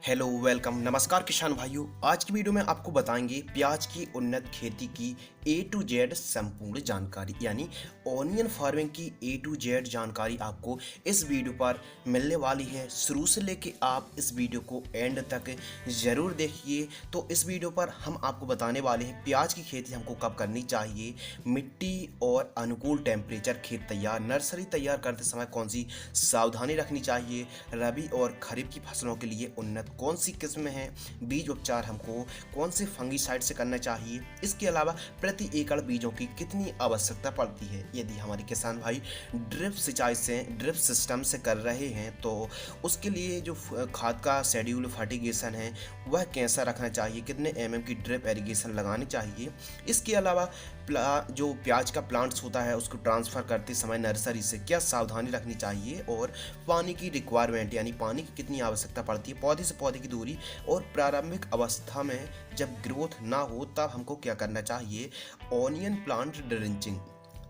Hello welcome नमस्कार किसान भाइयों। आज की वीडियो में आपको बताएंगे प्याज की उन्नत खेती की ए टू जेड संपूर्ण जानकारी, यानी ऑनियन फार्मिंग की ए टू जेड जानकारी आपको इस वीडियो पर मिलने वाली है। शुरू से लेके आप इस वीडियो को एंड तक ज़रूर देखिए। तो इस वीडियो पर हम आपको बताने वाले हैं प्याज की खेती हमको कब करनी चाहिए, मिट्टी और अनुकूल टेम्परेचर, खेत तैयार, नर्सरी तैयार करते समय कौन सी सावधानी रखनी चाहिए, रबी और खरीफ की फसलों के लिए उन्नत कौन सी किस्म है, बीज उपचार हमको कौन से फंगीसाइड से करना चाहिए, इसके अलावा प्रति एकड़ बीजों की कितनी आवश्यकता पड़ती है। यदि हमारे किसान भाई ड्रिप सिंचाई से, ड्रिप सिस्टम से कर रहे हैं तो उसके लिए जो खाद का शेड्यूल, फर्टिगेशन है वह कैसा रखना चाहिए, कितने एमएम की ड्रिप एरीगेशन लगानी चाहिए। इसके अलावा जो प्याज का प्लांट्स होता है उसको ट्रांसफ़र करते समय नर्सरी से क्या सावधानी रखनी चाहिए, और पानी की रिक्वायरमेंट यानी पानी की कितनी आवश्यकता पड़ती है, पौधे से पौधे की दूरी, और प्रारंभिक अवस्था में जब ग्रोथ ना हो तब हमको क्या करना चाहिए। ऑनियन प्लांट ड्रेंचिंग,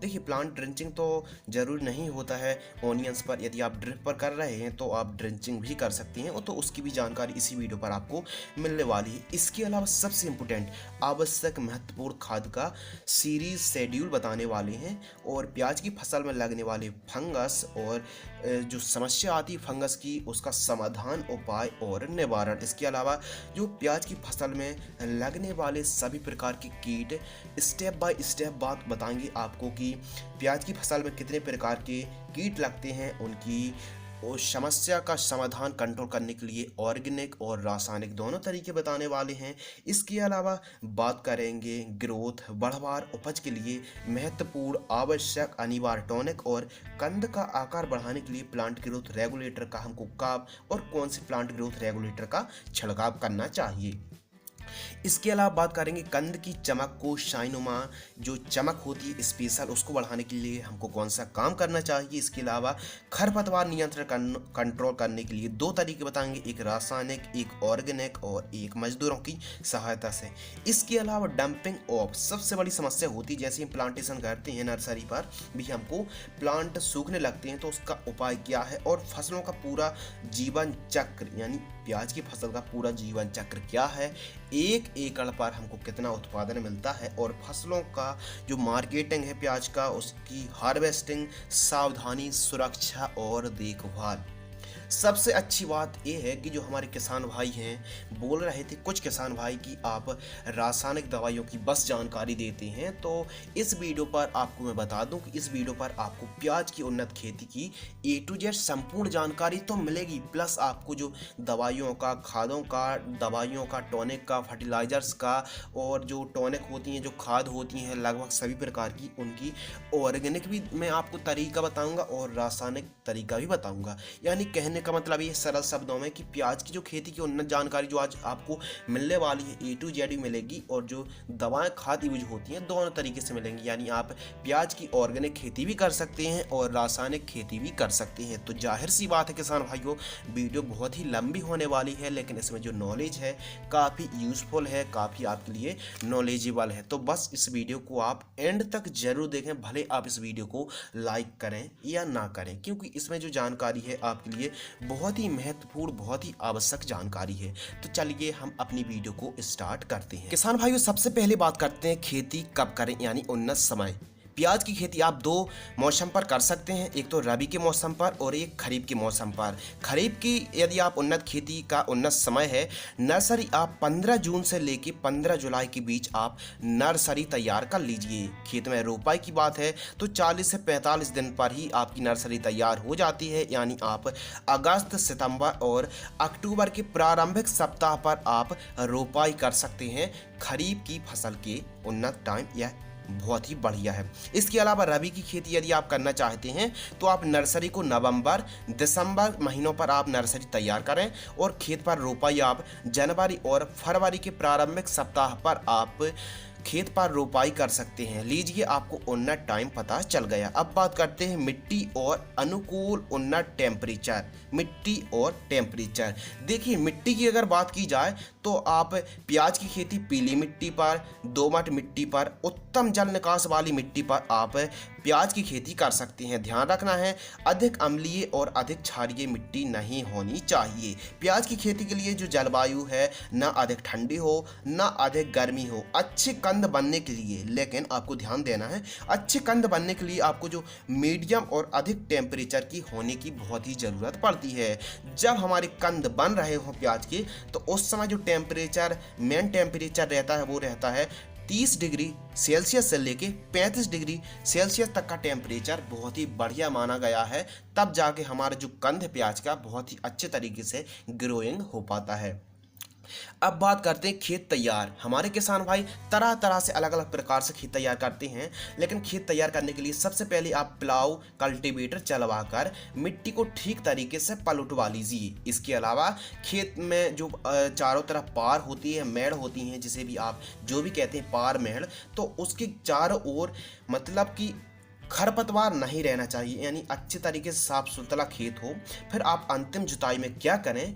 देखिए प्लांट ड्रेंचिंग तो ज़रूर नहीं होता है ऑनियंस पर, यदि आप ड्रिप पर कर रहे हैं तो आप ड्रेंचिंग भी कर सकते हैं, और तो उसकी भी जानकारी इसी वीडियो पर आपको मिलने वाली है। इसके अलावा सबसे इम्पोर्टेंट आवश्यक महत्वपूर्ण खाद का सीरीज शेड्यूल बताने वाले हैं, और प्याज की फसल में लगने वाले फंगस और जो समस्या आती है फंगस की, उसका समाधान, उपाय और निवारण। इसके अलावा जो प्याज की फसल में लगने वाले सभी प्रकार के कीट, स्टेप बाय स्टेप बात बताएंगे आपको कि प्याज की फसल में कितने प्रकार के कीट लगते हैं, उनकी उस समस्या का समाधान कंट्रोल करने के लिए ऑर्गेनिक और रासायनिक दोनों तरीके बताने वाले हैं। इसके अलावा बात करेंगे ग्रोथ, बढ़वार, उपज के लिए महत्वपूर्ण आवश्यक अनिवार्य टॉनिक और कंद का आकार बढ़ाने के लिए प्लांट ग्रोथ रेगुलेटर का हमको कब और कौन से प्लांट ग्रोथ रेगुलेटर का छिड़काव करना चाहिए। इसके अलावा बात करेंगे कंद की चमक को, शाइनुमा जो चमक होती है स्पेशल, उसको बढ़ाने के लिए हमको कौन सा काम करना चाहिए। इसके अलावा खरपतवार नियंत्रण कंट्रोल करने के लिए दो तरीके बताएंगे, एक रासायनिक, एक ऑर्गेनिक और एक मजदूरों की सहायता से। इसके अलावा डंपिंग ऑफ सबसे बड़ी समस्या होती है, जैसे हम प्लांटेशन करते हैं नर्सरी पर भी हमको प्लांट सूखने लगते हैं तो उसका उपाय क्या है, और फसलों का पूरा जीवन चक्र यानी प्याज की फसल का पूरा जीवन चक्र क्या है, एक एकड़ पर हमको कितना उत्पादन मिलता है, और फसलों का जो मार्केटिंग है प्याज का, उसकी हार्वेस्टिंग, सावधानी, सुरक्षा और देखभाल। सबसे अच्छी बात यह है कि जो हमारे किसान भाई हैं बोल रहे थे कुछ किसान भाई कि आप रासायनिक दवाइयों की बस जानकारी देते हैं, तो इस वीडियो पर आपको मैं बता दूं कि इस वीडियो पर आपको प्याज की उन्नत खेती की ए टू जेड संपूर्ण जानकारी तो मिलेगी, प्लस आपको जो दवाइयों का, खादों का, दवाइयों का, टॉनिक का, फर्टिलाइजर्स का, और जो टॉनिक होती हैं, जो खाद होती हैं लगभग सभी प्रकार की, उनकी ऑर्गेनिक भी मैं आपको तरीका बताऊँगा और रासायनिक तरीका भी बताऊँगा। यानी कहने का मतलब ये सरल शब्दों में कि प्याज की जो खेती की उन्नत जानकारी जो आज आपको मिलने वाली है ए टू जेड भी मिलेगी, और जो दवाएं खाद यूज होती हैं दोनों तरीके से मिलेंगी। यानी आप प्याज की ऑर्गेनिक खेती भी कर सकते हैं और रासायनिक खेती भी कर सकते हैं। तो जाहिर सी बात है किसान भाइयों, वीडियो बहुत ही लंबी होने वाली है, लेकिन इसमें जो नॉलेज है काफ़ी यूजफुल है, काफ़ी आपके लिए नॉलेजेबल है। तो बस इस वीडियो को आप एंड तक जरूर देखें, भले आप इस वीडियो को लाइक करें या ना करें, क्योंकि इसमें जो जानकारी है आपके लिए बहुत ही महत्वपूर्ण, बहुत ही आवश्यक जानकारी है। तो चलिए हम अपनी वीडियो को स्टार्ट करते हैं। किसान भाइयों सबसे पहले बात करते हैं खेती कब करें, यानी उन्नत समय। प्याज की खेती आप दो मौसम पर कर सकते हैं, एक तो रबी के मौसम पर और एक खरीफ के मौसम पर। खरीफ की यदि आप उन्नत खेती का उन्नत समय है, नर्सरी आप 15 जून से लेकर 15 जुलाई के बीच आप नर्सरी तैयार कर लीजिए। खेत में रोपाई की बात है तो 40 से 45 दिन पर ही आपकी नर्सरी तैयार हो जाती है, यानी आप अगस्त, सितंबर और अक्टूबर के प्रारंभिक सप्ताह पर आप रोपाई कर सकते हैं। खरीफ की फसल के उन्नत टाइम यह बहुत ही बढ़िया है। इसके अलावा रबी की खेती यदि आप करना चाहते हैं तो आप नर्सरी को नवंबर, दिसंबर महीनों पर आप नर्सरी तैयार करें, और खेत पर रोपाई आप जनवरी और फरवरी के प्रारंभिक सप्ताह पर आप खेत पर रोपाई कर सकते हैं। लीजिए आपको उन्नत टाइम पता चल गया। अब बात करते हैं मिट्टी और अनुकूल उन्नत टेम्परेचर। मिट्टी और टेम्परेचर, देखिए मिट्टी की अगर बात की जाए तो आप प्याज की खेती पीली मिट्टी पर, दोमट मिट्टी पर, उत्तम जल निकास वाली मिट्टी पर आप प्याज की खेती कर सकते हैं। ध्यान रखना है, अधिक अम्लीय और अधिक क्षारीय मिट्टी नहीं होनी चाहिए। प्याज की खेती के लिए जो जलवायु है, ना अधिक ठंडी हो ना अधिक गर्मी हो, अच्छे कंद बनने के लिए, लेकिन आपको ध्यान देना है, अच्छे कंद बनने के लिए आपको जो मीडियम और अधिक टेम्परेचर की होने की बहुत ही ज़रूरत पड़ती है। जब हमारे कंद बन रहे हों प्याज के, तो उस समय जो टेम्परेचर, मेन टेम्परेचर रहता है वो रहता है 30 डिग्री सेल्सियस से लेके 35 डिग्री सेल्सियस तक का टेम्परेचर बहुत ही बढ़िया माना गया है। तब जाके हमारा जो कंद प्याज का बहुत ही अच्छे तरीके से ग्रोइंग हो पाता है। अब बात करते हैं खेत तैयार। हमारे किसान भाई तरह तरह से अलग अलग प्रकार से खेत तैयार करते हैं, लेकिन खेत तैयार करने के लिए सबसे पहले आप प्लाऊ कल्टीवेटर चलवाकर मिट्टी को ठीक तरीके से पलटवा लीजिए। इसके अलावा खेत में जो चारों तरफ पार होती है, मेड़ होती हैं, जिसे भी आप जो भी कहते हैं पार मेड़, तो उसके चारों ओर मतलब कि खरपतवार नहीं रहना चाहिए, यानी अच्छे तरीके से साफ सुथरा खेत हो। फिर आप अंतिम जुताई में क्या करें,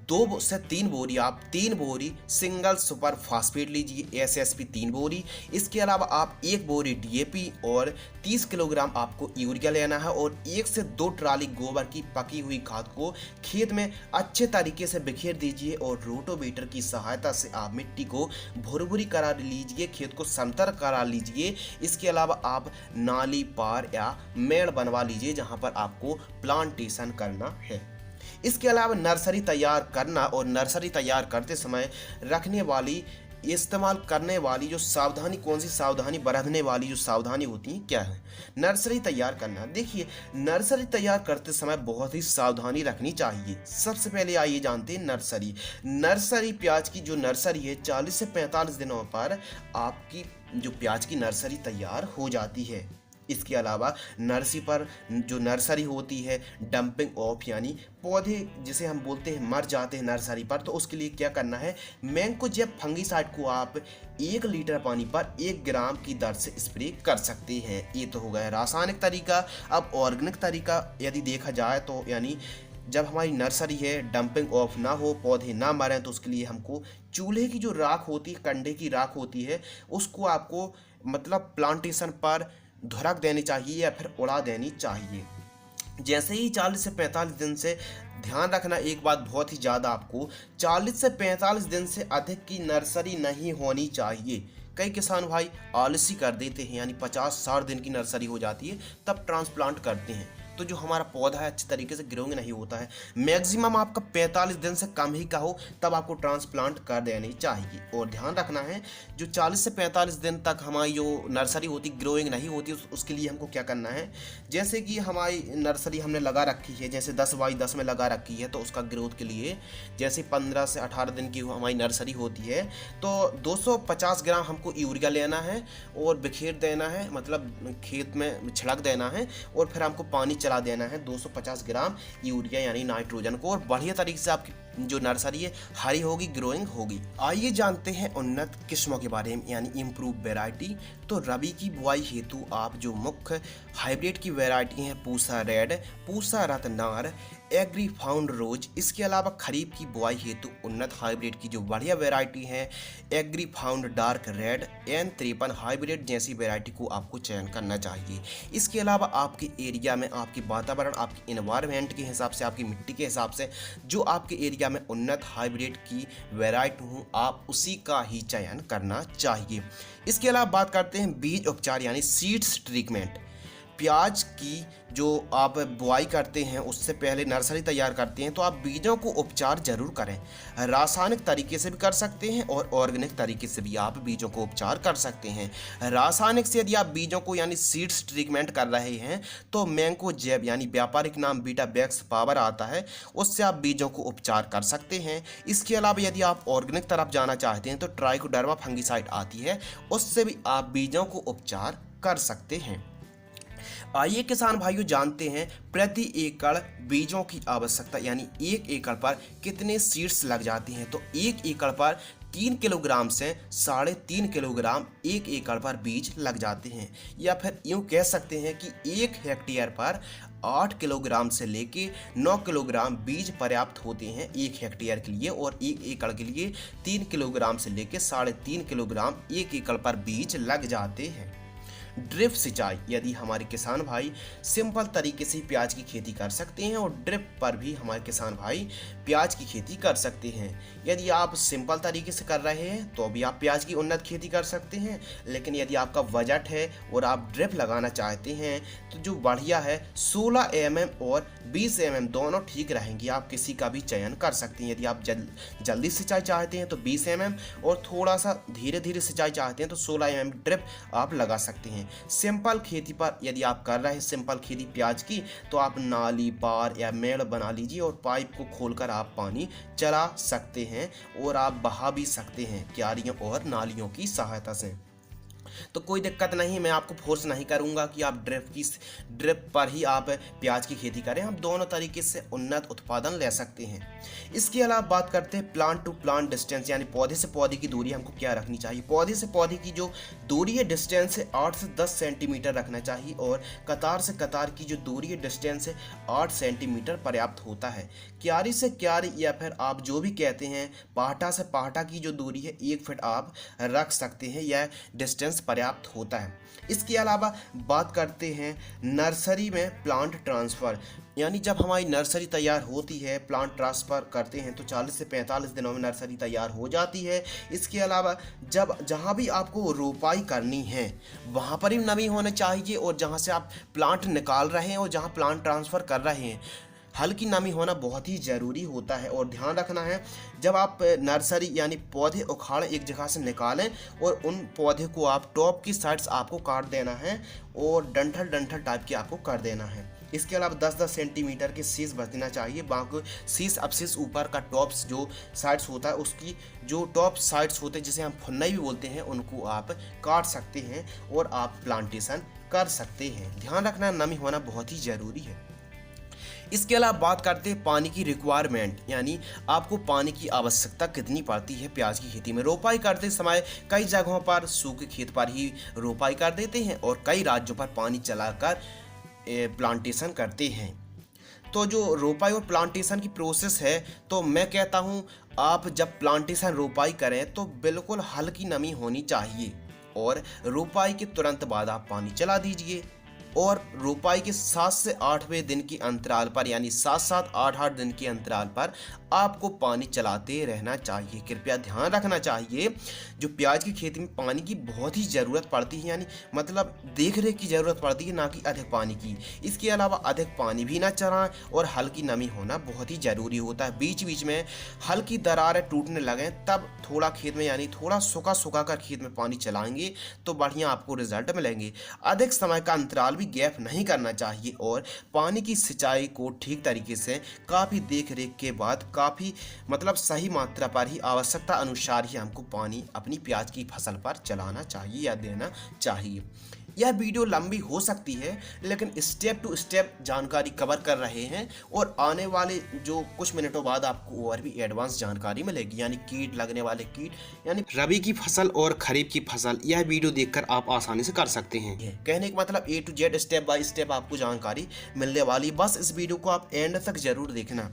2 से 3 बोरी, आप 3 बोरी सिंगल सुपर फास्फेट लीजिए, एसएसपी 3 बोरी। इसके अलावा आप 1 बोरी डीएपी और 30 किलोग्राम आपको यूरिया लेना है, और 1 से 2 ट्राली गोबर की पकी हुई खाद को खेत में अच्छे तरीके से बिखेर दीजिए, और रोटोवेटर की सहायता से आप मिट्टी को भुरभुरी करा लीजिए, खेत को समतल करा लीजिए। इसके अलावा आप नाली पार या मेड़ बनवा लीजिए जहाँ पर आपको प्लांटेशन करना है। इसके अलावा नर्सरी तैयार करना, और नर्सरी तैयार करते समय रखने वाली, इस्तेमाल करने वाली जो सावधानी, कौन सी सावधानी बरतने वाली जो सावधानी होती है क्या है। नर्सरी तैयार करना, देखिए नर्सरी तैयार करते समय बहुत ही सावधानी रखनी चाहिए। सबसे पहले आइए जानते हैं नर्सरी प्याज की जो नर्सरी है, 40 से 45 दिनों पर आपकी जो प्याज की नर्सरी तैयार हो जाती है। इसके अलावा नर्सरी पर जो नर्सरी होती है, डंपिंग ऑफ, यानी पौधे जिसे हम बोलते हैं मर जाते हैं नर्सरी पर, तो उसके लिए क्या करना है, मैंकोजेब फंगीसाइड को आप 1 लीटर पानी पर 1 ग्राम की दर से स्प्रे कर सकते हैं। ये तो हो गया रासायनिक तरीका। अब ऑर्गेनिक तरीका यदि देखा जाए तो, यानी जब हमारी नर्सरी है, डंपिंग ऑफ ना हो, पौधे ना मरें, तो उसके लिए हमको चूल्हे की जो राख होती है, कंडे की राख होती है, उसको आपको मतलब प्लांटेशन पर धुरक देनी चाहिए या फिर उड़ा देनी चाहिए। जैसे ही 40 से 45 दिन से, ध्यान रखना एक बात बहुत ही ज़्यादा, आपको 40 से 45 दिन से अधिक की नर्सरी नहीं होनी चाहिए। कई किसान भाई आलसी कर देते हैं, यानी 50-60 दिन की नर्सरी हो जाती है तब ट्रांसप्लांट करते हैं, तो जो हमारा पौधा है अच्छे तरीके से ग्रोइंग नहीं होता है। मैक्सिमम आपका 45 दिन से कम ही का हो तब आपको ट्रांसप्लांट कर देनी चाहिए। और ध्यान रखना है, जो 40 से 45 दिन तक हमारी जो नर्सरी होती ग्रोइंग नहीं होती, उसके लिए हमको क्या करना है, जैसे कि हमारी नर्सरी हमने लगा रखी है, जैसे 10x10 में लगा रखी है, तो उसका ग्रोथ के लिए जैसे 15 से 18 दिन की हमारी नर्सरी होती है, तो 250 ग्राम हमको यूरिया लेना है और बिखेर देना है, मतलब खेत में छिड़क देना है, और फिर हमको पानी चला देना है 250 ग्राम यूरिया यानी नाइट्रोजन को, और बढ़िया तरीके से आपकी जो नर्सरी है हरी होगी, ग्रोइंग होगी। आइए जानते हैं उन्नत किस्मों के बारे में, यानी इम्प्रूव वैरायटी। तो रबी की बुआई हेतु आप जो मुख्य हाइब्रिड की वैरायटी हैं, पूसा रेड, पूसा रत्नार, एग्री फाउंड रोज। इसके अलावा खरीफ की बुआई हेतु उन्नत हाइब्रिड की जो बढ़िया वैरायटी है, Agri Found Dark Red, N53 hybrid जैसी वैरायटी को आपको चयन करना चाहिए। इसके अलावा आपके एरिया में, आपके वातावरण, आपके इन्वायरमेंट के हिसाब से, आपकी मिट्टी के हिसाब से जो आपके एरिया में उन्नत हाइब्रिड की वैरायटी हो, आप उसी का ही चयन करना चाहिए। इसके अलावा बात करते हैं बीज उपचार यानी सीड्स ट्रीटमेंट। प्याज की जो आप बुआई करते हैं उससे पहले नर्सरी तैयार करते हैं, तो आप बीजों को उपचार जरूर करें। रासायनिक तरीके से भी कर सकते हैं और ऑर्गेनिक तरीके से भी आप बीजों को उपचार कर सकते हैं। रासायनिक से यदि आप बीजों को यानी सीड्स ट्रीटमेंट कर रहे हैं तो मैंकोजेब यानी व्यापारिक नाम बीटाबैक्स पावर आता है, उससे आप बीजों को उपचार कर सकते हैं। इसके अलावा यदि आप ऑर्गेनिक तरफ जाना चाहते हैं तो ट्राइकोडर्मा फंगीसाइड आती है, उससे भी आप बीजों को उपचार कर सकते हैं। आइए किसान भाइयों जानते हैं प्रति एकड़ बीजों की आवश्यकता, यानी 1 एकड़ पर कितने सीड्स लग जाती हैं। तो 1 एकड़ पर 3 किलोग्राम से 3.5 किलोग्राम 1 एकड़ पर बीज लग जाते हैं, या फिर यूँ कह सकते हैं कि 1 हेक्टेयर पर 8 किलोग्राम से लेके 9 किलोग्राम बीज पर्याप्त होते हैं 1 हेक्टेयर के लिए, और 1 एकड़ के लिए 3 किलोग्राम से लेके 3.5 किलोग्राम 1 एकड़ पर बीज लग जाते हैं। ड्रिप सिंचाई, यदि हमारे किसान भाई सिंपल तरीके से प्याज की खेती कर सकते हैं और ड्रिप पर भी हमारे किसान भाई प्याज की खेती कर सकते हैं। यदि आप सिंपल तरीके से कर रहे हैं तो भी आप प्याज की उन्नत खेती कर सकते हैं, लेकिन यदि आपका बजट है और आप ड्रिप लगाना चाहते हैं तो जो बढ़िया है 16 mm और 20 mm दोनों ठीक रहेंगी। आप किसी का भी चयन कर सकते हैं। यदि आप जल्दी सिंचाई चाहते हैं तो 20 mm और थोड़ा सा धीरे धीरे सिंचाई चाहते हैं तो 16 mm ड्रिप आप लगा सकते हैं। सिंपल खेती पर यदि आप कर रहे हैं सिंपल खेती प्याज की, तो आप नाली पार या मेड़ बना लीजिए और पाइप को खोलकर आप पानी चला सकते हैं और आप बहा भी सकते हैं क्यारियों और नालियों की सहायता से। तो कोई दिक्कत नहीं, मैं आपको फोर्स नहीं करूंगा कि आप ड्रिप पर ही आप प्याज की खेती करें। हम दोनों तरीके से उन्नत उत्पादन ले सकते हैं। इसके अलावा बात करते हैं प्लांट टू प्लांट डिस्टेंस, यानी पौधे से पौधे की दूरी हमको क्या रखनी चाहिए। पौधे से पौधे की जो दूरी है डिस्टेंस है 8 से 10 सेंटीमीटर रखना चाहिए और कतार से कतार की जो दूरी है डिस्टेंस है 8 सेंटीमीटर पर्याप्त होता है। क्यारी से क्यारी या फिर आप जो भी कहते हैं पाहटा से पाहटा की जो दूरी है 1 फीट आप रख सकते हैं, यह डिस्टेंस पर्याप्त होता है। इसके अलावा बात करते हैं नर्सरी में प्लांट ट्रांसफ़र, यानी जब हमारी नर्सरी तैयार होती है प्लांट ट्रांसफ़र करते हैं तो 40 से 45 दिनों में नर्सरी तैयार हो जाती है। इसके अलावा जहाँ भी आपको रोपाई करनी है वहाँ पर ही नमी होना चाहिए और जहाँ से आप प्लांट निकाल रहे हैं और जहाँ प्लांट ट्रांसफ़र कर रहे हैं हल्की नमी होना बहुत ही ज़रूरी होता है। और ध्यान रखना है जब आप नर्सरी यानी पौधे उखाड़ एक जगह से निकालें और उन पौधे को आप टॉप की साइड्स आपको काट देना है और डंठल टाइप के आपको कर देना है। इसके अलावा 10-10 सेंटीमीटर के शीश बचना चाहिए। बाकी शीश अपशीश ऊपर का टॉप्स जो साइड्स होता है उसकी जो टॉप साइड्स होते हैं जिसे हम फुन्नई भी बोलते हैं उनको आप काट सकते हैं और आप प्लांटेशन कर सकते हैं। ध्यान रखना नमी होना बहुत ही ज़रूरी है। इसके अलावा बात करते हैं पानी की रिक्वायरमेंट, यानी आपको पानी की आवश्यकता कितनी पड़ती है प्याज की खेती में। रोपाई करते समय कई जगहों पर सूखे खेत पर ही रोपाई कर देते हैं और कई राज्यों पर पानी चलाकर प्लांटेशन करते हैं। तो जो रोपाई और प्लांटेशन की प्रोसेस है तो मैं कहता हूँ आप जब प्लांटेशन रोपाई करें तो बिल्कुल हल्की नमी होनी चाहिए और रोपाई के तुरंत बाद आप पानी चला दीजिए और रोपाई के 7 से 8वें दिन की अंतराल पर यानी 7-7 8-8 दिन के अंतराल पर आपको पानी चलाते रहना चाहिए। कृपया ध्यान रखना चाहिए जो प्याज की खेती में पानी की बहुत ही ज़रूरत पड़ती है, यानी मतलब देख रेख की ज़रूरत पड़ती है ना कि अधिक पानी की। इसके अलावा अधिक पानी भी ना चलाएं और हल्की नमी होना बहुत ही ज़रूरी होता है। बीच बीच में हल्की दरारें टूटने लगें तब थोड़ा खेत में यानी थोड़ा सूखा कर खेत में पानी चलाएंगे तो बढ़िया आपको रिजल्ट मिलेंगे। अधिक समय का अंतराल गैप नहीं करना चाहिए और पानी की सिंचाई को ठीक तरीके से काफ़ी देख रेख के बाद काफ़ी मतलब सही मात्रा पर ही आवश्यकता अनुसार ही हमको पानी अपनी प्याज की फसल पर चलाना चाहिए या देना चाहिए। यह वीडियो लंबी हो सकती है लेकिन स्टेप टू स्टेप जानकारी कवर कर रहे हैं और आने वाले जो कुछ मिनटों बाद आपको और भी एडवांस जानकारी मिलेगी, यानी कीट लगने वाले कीट यानी रबी की फसल और खरीफ की फसल, यह वीडियो देखकर आप आसानी से कर सकते हैं। कहने का मतलब A to Z step by step आपको जानकारी मिलने वाली, बस इस वीडियो को आप एंड तक जरूर देखना।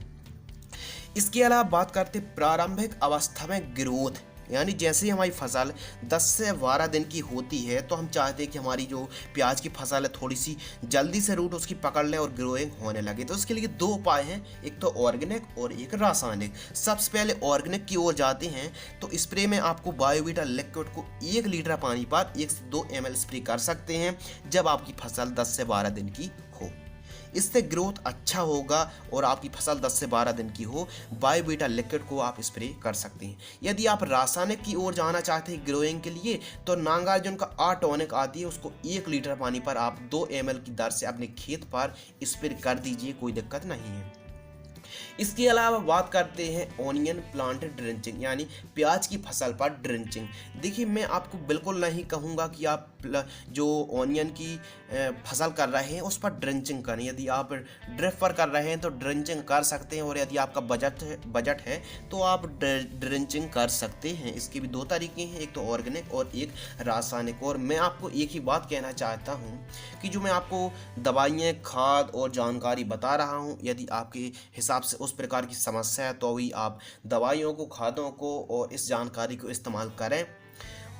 इसके अलावा बात करते प्रारंभिक अवस्था में ग्रोथ, यानी जैसे ही हमारी फसल 10 से 12 दिन की होती है तो हम चाहते हैं कि हमारी जो प्याज की फसल है थोड़ी सी जल्दी से रूट उसकी पकड़ लें और ग्रोइंग होने लगे। तो इसके लिए 2 उपाय हैं, एक तो ऑर्गेनिक और एक रासायनिक। सबसे पहले ऑर्गेनिक की ओर जाते हैं तो स्प्रे में आपको बायोवीटा लिक्विड को 1 लीटर पानी पर 1 से 2 ml स्प्रे कर सकते हैं जब आपकी फसल 10 से 12 दिन की हो। इससे ग्रोथ अच्छा होगा और आपकी फसल 10 से 12 दिन की हो। बायोवीटा लिक्विड को आप स्प्रे कर सकते हैं। यदि आप रासायनिक की ओर जाना चाहते हैं ग्रोइंग के लिए तो नागार्जुन का A-टॉनिक आती है, उसको 1 लीटर पानी पर आप 2 ml की दर से अपने खेत पर स्प्रे कर दीजिए, कोई दिक्कत नहीं है। इसके अलावा बात करते हैं ऑनियन प्लांट ड्रेंचिंग, यानी प्याज की फसल पर ड्रेंचिंग। देखिए मैं आपको बिल्कुल नहीं कहूँगा कि आप जो ऑनियन की फसल कर रहे हैं उस पर ड्रेंचिंग करें। यदि आप ड्रिप पर कर रहे हैं तो ड्रेंचिंग कर सकते हैं और यदि आपका बजट है तो आप ड्रेंचिंग कर सकते हैं। इसके भी 2 तरीके हैं, एक तो ऑर्गेनिक और एक रासायनिक। और मैं आपको एक ही बात कहना चाहता हूँ कि जो मैं आपको दवाइयाँ खाद और जानकारी बता रहा हूँ, यदि आपके हिसाब से उस प्रकार की समस्या है तो भी आप दवाइयों को खादों को और इस जानकारी को इस्तेमाल करें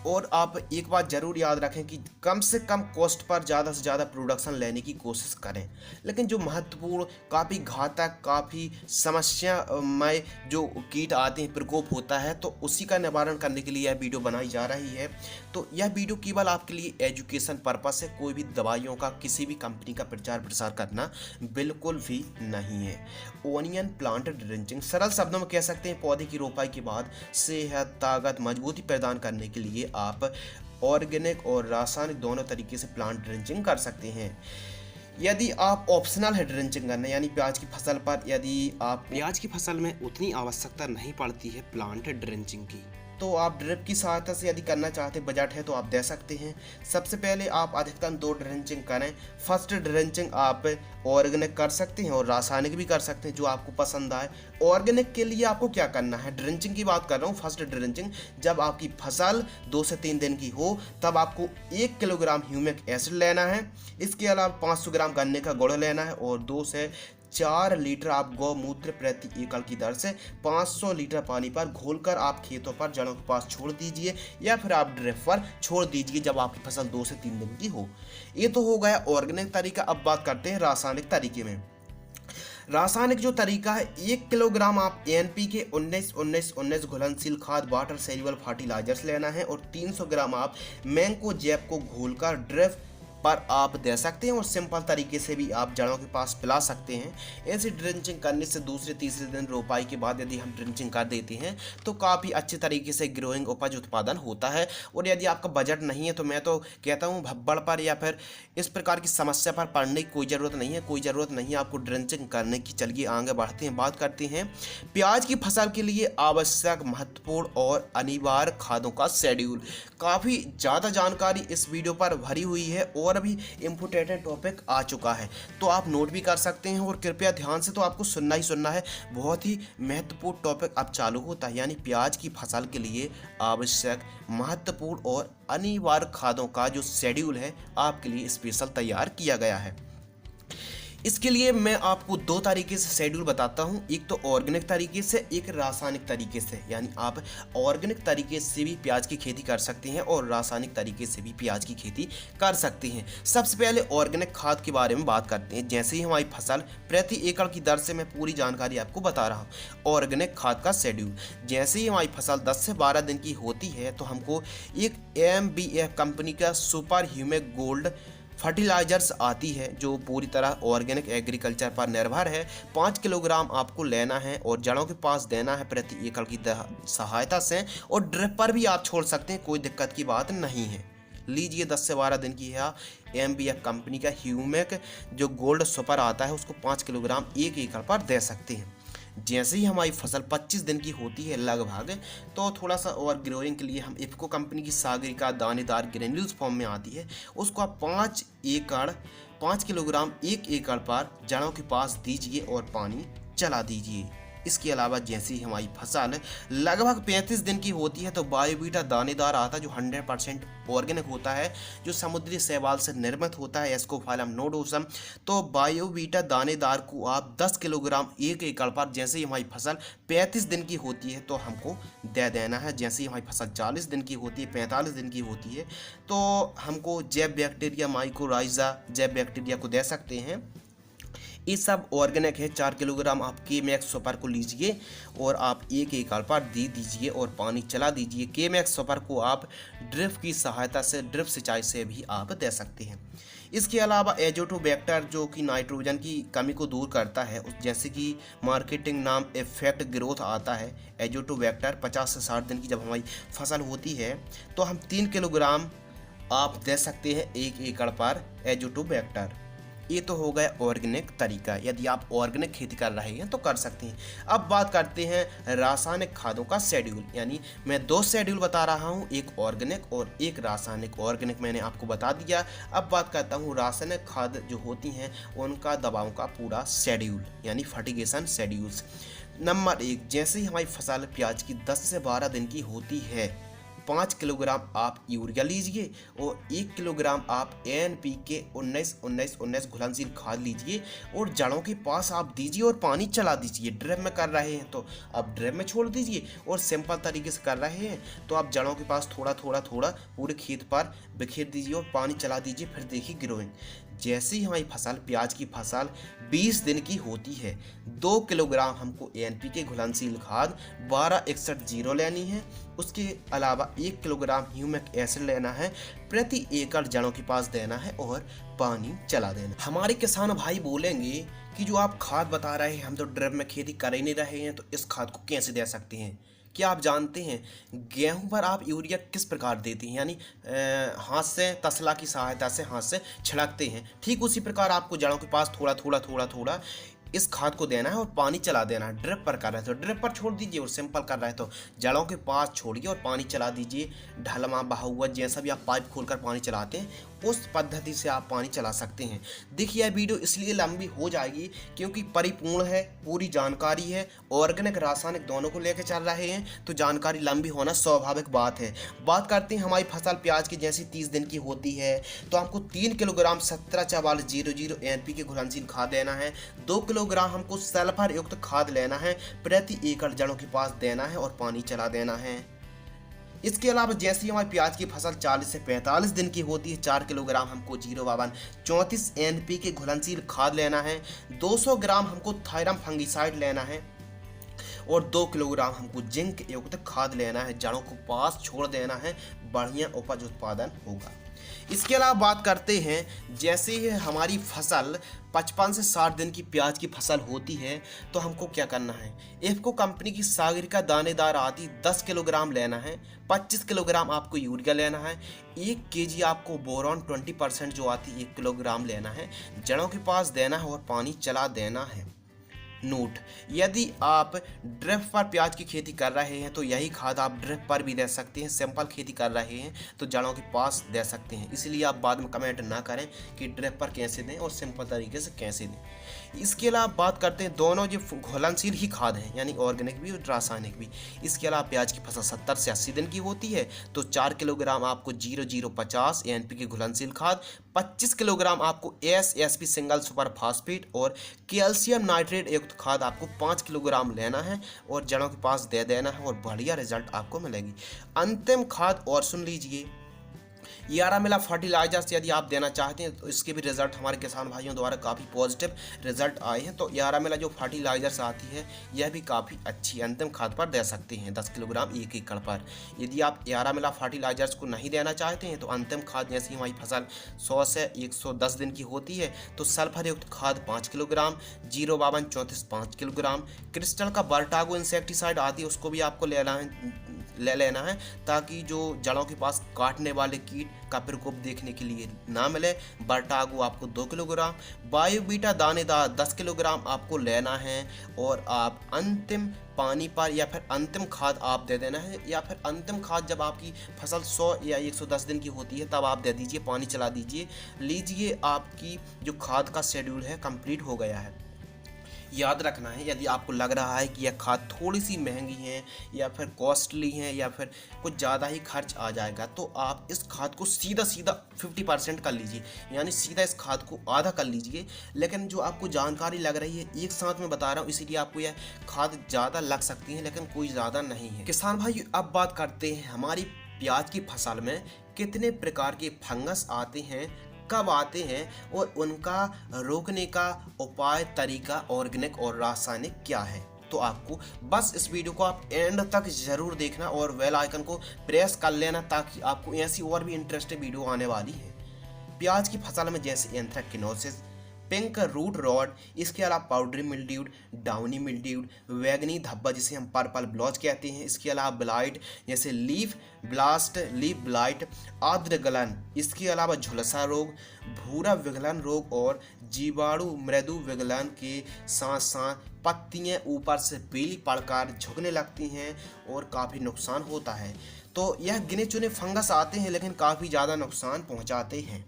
और आप एक बात ज़रूर याद रखें कि कम से कम कॉस्ट पर ज़्यादा से ज़्यादा प्रोडक्शन लेने की कोशिश करें। लेकिन जो महत्वपूर्ण, काफ़ी घातक, काफ़ी समस्यामय जो कीट आते हैं, प्रकोप होता है, तो उसी का निवारण करने के लिए यह वीडियो बनाई जा रही है। तो यह वीडियो केवल आपके लिए एजुकेशन पर्पस है, कोई भी दवाइयों का, किसी भी कंपनी का प्रचार प्रसार करना बिल्कुल भी नहीं है। ओनियन प्लांट ड्रेंचिंग, सरल शब्दों में कह सकते हैं पौधे की रोपाई के बाद सेहत, ताकत, मजबूती प्रदान करने के लिए आप ऑर्गेनिक और रासायनिक दोनों तरीके से प्लांट ड्रेंचिंग कर सकते हैं। यदि आप ऑप्शनल है ड्रेंचिंग करना, यानी प्याज की फसल पर यदि आप प्याज की फसल में उतनी आवश्यकता नहीं पड़ती है प्लांट ड्रेंचिंग की, तो आप ड्रिप की सहायता से यदि करना चाहते हैं, बजट है तो आप दे सकते हैं। सबसे पहले आप अधिकतम 2 ड्रेंचिंग करें। फर्स्ट ड्रेंचिंग आप ऑर्गेनिक कर सकते हैं और रासायनिक भी कर सकते हैं, जो आपको पसंद आए। ऑर्गेनिक के लिए आपको क्या करना है, ड्रेंचिंग की बात कर रहा हूँ। फर्स्ट ड्रेंचिंग, जब आपकी फसल 2 से 3 दिन की हो, तब आपको 1 किलोग्राम ह्यूमिक एसिड लेना है। इसके अलावा 500 ग्राम गन्ने का गुड़ लेना है और 2 से 4 लीटर आप गौमूत्र प्रति एकड़ की दर से 500 लीटर पानी पर घोलकर आप खेतों पर जड़ों के पास छोड़ दीजिए, या फिर आप ड्रिप पर छोड़ दीजिए जब आपकी फसल 2 से 3 दिन की हो। ये तो हो गया ऑर्गेनिक तरीका। अब बात करते हैं रासायनिक तरीके में। रासायनिक जो तरीका है, 1 किलोग्राम आप NPK 19-19-19 घुलनशील खाद वाटर सेल्युबल फर्टिलाइजर्स लेना है और 300 ग्राम आप मैंको जैप को घोलकर ड्रिप पर आप दे सकते हैं और सिंपल तरीके से भी आप जड़ों के पास पिला सकते हैं। ऐसी ड्रिंचिंग करने से दूसरे तीसरे दिन रोपाई के बाद यदि हम ड्रिंचिंग कर देते हैं तो काफ़ी अच्छे तरीके से ग्रोइंग उपज उत्पादन होता है। और यदि आपका बजट नहीं है तो मैं तो कहता हूँ भब्बड़ पर या फिर इस प्रकार की समस्या पर पड़ने की कोई ज़रूरत नहीं है, कोई ज़रूरत नहीं है आपको ड्रिंचिंग करने की। चलिए आगे बढ़ते हैं, बात करते हैं प्याज की फसल के लिए आवश्यक, महत्वपूर्ण और अनिवार्य खादों का शेड्यूल। काफ़ी ज़्यादा जानकारी इस वीडियो पर भरी हुई है और अभी इम्पोर्टेंट टॉपिक आ चुका है, तो आप नोट भी कर सकते हैं और कृपया ध्यान से तो आपको सुनना ही सुनना है। बहुत ही महत्वपूर्ण टॉपिक अब चालू होता है, यानी प्याज की फसल के लिए आवश्यक, महत्वपूर्ण और अनिवार्य खादों का जो शेड्यूल है आपके लिए स्पेशल तैयार किया गया है। इसके लिए मैं आपको 2 तरीके से शेड्यूल बताता हूं, एक तो ऑर्गेनिक तरीके से, एक रासायनिक तरीके से। यानी आप ऑर्गेनिक तरीके से भी प्याज की खेती कर सकते हैं और रासायनिक तरीके से भी प्याज की खेती कर सकते हैं। सबसे पहले ऑर्गेनिक खाद के बारे में बात करते हैं। जैसे ही हमारी फसल प्रति एकड़ की दर से मैं पूरी जानकारी आपको बता रहा हूँ। ऑर्गेनिक खाद का शेड्यूल, जैसे ही हमारी फसल 10 से 12 दिन की होती है तो हमको एक MBF कंपनी का सुपर ह्यूमिक गोल्ड फर्टिलाइजर्स आती है, जो पूरी तरह ऑर्गेनिक एग्रीकल्चर पर निर्भर है। 5 किलोग्राम आपको लेना है और जड़ों के पास देना है प्रति एकड़ की सहायता से, और ड्रिप पर भी आप छोड़ सकते हैं, कोई दिक्कत की बात नहीं है। लीजिए 10 से 12 दिन की है MBF कंपनी का ह्यूमिक जो गोल्ड सुपर आता है, उसको 5 किलोग्राम 1 एकड़ पर दे सकते हैं। जैसे ही हमारी फसल 25 दिन की होती है लगभग, तो थोड़ा सा और ग्रोइंग के लिए हम इफ़को कंपनी की सागरिका दानेदार ग्रेन्यूल्स फॉर्म में आती है, उसको आप 5 किलोग्राम 1 एकड़ पर जड़ों के पास दीजिए और पानी चला दीजिए। इसके अलावा जैसे ही हमारी फसल लगभग 35 दिन की होती है तो बायोवीटा दानेदार आता है, जो 100% ऑर्गेनिक होता है, जो समुद्री शैवाल से निर्मित होता है, एस्कोफाइलम नोडोसम। तो बायोवीटा दानेदार को आप 10 किलोग्राम 1 एकड़ पर जैसे ही हमारी फसल 35 दिन की होती है तो हमको दे देना है। जैसे ही हमारी फसल 40 दिन की होती है, 45 दिन की होती है, तो हमको जैव बैक्टीरिया, माइकोराइजा जैव बैक्टीरिया को दे सकते हैं। ये सब ऑर्गेनिक है। 4 किलोग्राम आप K-मैक्स सुपर को लीजिए और आप 1 एकड़ पर दे दीजिए और पानी चला दीजिए। K-मैक्स सुपर को आप ड्रिप की सहायता से, ड्रिप सिंचाई से भी आप दे सकते हैं। इसके अलावा एजोटोबैक्टर जो कि नाइट्रोजन की कमी को दूर करता है, जैसे कि मार्केटिंग नाम इफेक्ट ग्रोथ आता है। एजोटोबैक्टर 50 से 60 दिन की जब हमारी फसल होती है तो हम 3 किलोग्राम आप दे सकते हैं 1 एकड़ पर एजोटोबैक्टर। ये तो हो गया ऑर्गेनिक तरीका, यदि आप ऑर्गेनिक खेती कर रहे हैं तो कर सकते हैं। अब बात करते हैं रासायनिक खादों का शेड्यूल, यानी मैं 2 शेड्यूल बता रहा हूँ, एक ऑर्गेनिक और एक रासायनिक। ऑर्गेनिक मैंने आपको बता दिया। अब बात करता हूँ रासायनिक खाद जो होती हैं उनका दवाओं का पूरा शेड्यूल, यानी फर्टिगेशन शेड्यूल्स। नंबर 1, जैसे ही हमारी फसल प्याज की 10 से 12 दिन की होती है 5 किलोग्राम आप यूरिया लीजिए और 1 किलोग्राम आप NPK 19-19-19 घुलनशील खाद लीजिए और जड़ों के पास आप दीजिए और पानी चला दीजिए। ड्रिप में कर रहे हैं तो आप ड्रिप में छोड़ दीजिए और सिंपल तरीके से कर रहे हैं तो आप जड़ों के पास थोड़ा थोड़ा थोड़ा पूरे खेत पर बिखेर दीजिए और पानी चला दीजिए। फिर देखिए ग्रोइंग। जैसे ही हमारी फसल, प्याज की फसल 20 दिन की होती है, 2 किलोग्राम हमको NPK घुलनशील खाद 1261 लेनी है। उसके अलावा 1 किलोग्राम ह्यूमिक एसिड लेना है, प्रति एकड़ जड़ों के पास देना है और पानी चला देना। हमारे किसान भाई बोलेंगे कि जो आप खाद बता रहे हैं, हम तो ड्रिप में खेती कर ही नहीं रहे हैं, तो इस खाद को कैसे दे सकते हैं? क्या आप जानते हैं गेहूं पर आप यूरिया किस प्रकार देते हैं? यानी हाथ से, तसला की सहायता से हाथ से छिड़कते हैं। ठीक उसी प्रकार आपको जड़ों के पास थोड़ा थोड़ा थोड़ा थोड़ा इस खाद को देना है और पानी चला देना है। ड्रिप पर कर रहे हैं तो ड्रिप पर छोड़ दीजिए और सिंपल कर रहे हैं तो जड़ों के पास छोड़िए और पानी चला दीजिए। ढलमा, बहा हुआ, जैसा भी आप पाइप खोलकर पानी चलाते हैं उस पद्धति से आप पानी चला सकते हैं। देखिए, यह वीडियो इसलिए लंबी हो जाएगी क्योंकि परिपूर्ण है, पूरी जानकारी है, ऑर्गेनिक रासायनिक दोनों को लेकर चल रहे हैं तो जानकारी लंबी होना स्वाभाविक बात है। बात करते हैं हमारी फसल प्याज की, जैसी 30 दिन की होती है तो हमको 3 किलोग्राम 174400 NPK घुलनशील खाद देना है। 2 किलोग्राम हमको सल्फर युक्त खाद लेना है, प्रति एकड़ जड़ों के पास देना है और पानी चला देना है। इसके अलावा जैसे हमारी प्याज की फसल 40 से 45 दिन की होती है, 4 किलोग्राम हमको 05234 NPK घुलनशील खाद लेना है, 200 ग्राम हमको थायरम फंगिसाइड लेना है और 2 किलोग्राम हमको जिंक युक्त खाद लेना है। जड़ों को पास छोड़ देना है, बढ़िया उपज उत्पादन होगा। इसके अलावा बात करते हैं, जैसे ही हमारी फसल 55 से 60 दिन की प्याज की फसल होती है तो हमको क्या करना है? इफ्को कंपनी की सागरिका दानेदार आदि 10 किलोग्राम लेना है, 25 किलोग्राम आपको यूरिया लेना है, 1 kg आपको बोरॉन 20% जो आती है 1 किलोग्राम लेना है, जड़ों के पास देना है और पानी चला देना है। नोट, यदि आप ड्रिप पर प्याज की खेती कर रहे हैं तो यही खाद आप ड्रिप पर भी दे सकते हैं। सिंपल खेती कर रहे हैं तो जड़ों के पास दे सकते हैं। इसलिए आप बाद में कमेंट ना करें कि ड्रिप पर कैसे दें और सिंपल तरीके से कैसे दें। इसके अलावा बात करते हैं दोनों जो घुलनशील ही खाद हैं, यानी ऑर्गेनिक भी और रासायनिक भी। इसके अलावा प्याज की फसल 70 से 80 दिन की होती है तो 4 किलोग्राम आपको 0050 NPK घुलनशील खाद, 25 किलोग्राम आपको SSP सिंगल सुपर फास्फेट और कैल्शियम नाइट्रेट युक्त खाद आपको 5 किलोग्राम लेना है और जड़ों के पास दे देना है और बढ़िया रिजल्ट आपको मिलेगी। अंतिम खाद और सुन लीजिए, यारामिला फर्टिलाइजर्स यदि आप देना चाहते हैं तो इसके भी रिजल्ट हमारे किसान भाइयों द्वारा काफ़ी पॉजिटिव रिजल्ट आए हैं। तो यारामिला जो फर्टिलाइजर्स आती है यह भी काफ़ी अच्छी अंतिम खाद पर दे सकते हैं, 10 किलोग्राम 1 एकड़ पर। यदि आप यारामिला फर्टिलाइजर्स को नहीं देना चाहते हैं तो अंतिम खाद, जैसे हमारी फसल 100 से 110 दिन की होती है तो सल्फर युक्त खाद 5 किलोग्राम, 05234 5 किलोग्राम, क्रिस्टल का बर्टागो इंसेक्टिसाइड आती है उसको भी आपको ले लेना है ताकि जो जड़ों के पास काटने वाले कीट का प्रकोप देखने के लिए ना मिले। बर्टागो आपको 2 किलोग्राम, बायोबीटा दानेदार 10 किलोग्राम आपको लेना है और आप अंतिम पानी पर या फिर अंतिम खाद आप दे देना है, या फिर अंतिम खाद जब आपकी फसल 100 या 110 दिन की होती है तब आप दे दीजिए, पानी चला दीजिए। लीजिए, आपकी जो खाद का शेड्यूल है कंप्लीट हो गया है। याद रखना है, यदि आपको लग रहा है कि यह खाद थोड़ी सी महंगी है या फिर कॉस्टली है या फिर कुछ ज़्यादा ही खर्च आ जाएगा तो आप इस खाद को सीधा 50% कर लीजिए, यानी सीधा इस खाद को आधा कर लीजिए। लेकिन जो आपको जानकारी लग रही है एक साथ में बता रहा हूँ, इसीलिए आपको यह खाद ज़्यादा लग सकती है लेकिन कोई ज़्यादा नहीं है। किसान भाई, अब बात करते हैं हमारी प्याज की फसल में कितने प्रकार के फंगस आते हैं, कब आते हैं और उनका रोकने का उपाय, तरीका ऑर्गेनिक और रासायनिक क्या है। तो आपको बस इस वीडियो को आप एंड तक जरूर देखना और बेल आइकन को प्रेस कर लेना ताकि आपको ऐसी और भी इंटरेस्टिंग वीडियो आने वाली है। प्याज की फसल में जैसे एंथ्रेक्नोसिस, पिंक रूट रॉट, इसके अलावा पाउडरी मिल्ड्यूड, डाउनी मिल्ड्यूड, वैगनी धब्बा जिसे हम पर्पल ब्लॉच कहते हैं, इसके अलावा ब्लाइट जैसे लीफ ब्लास्ट, लीफ ब्लाइट, आर्द्र गलन, इसके अलावा झुलसा रोग, भूरा विगलन रोग और जीवाणु मृदु विगलन के साथ साथ पत्तियां ऊपर से पीली पड़कर झुकने लगती हैं और काफ़ी नुकसान होता है। तो यह गिने चुने फंगस आते हैं लेकिन काफ़ी ज़्यादा नुकसान पहुँचाते हैं।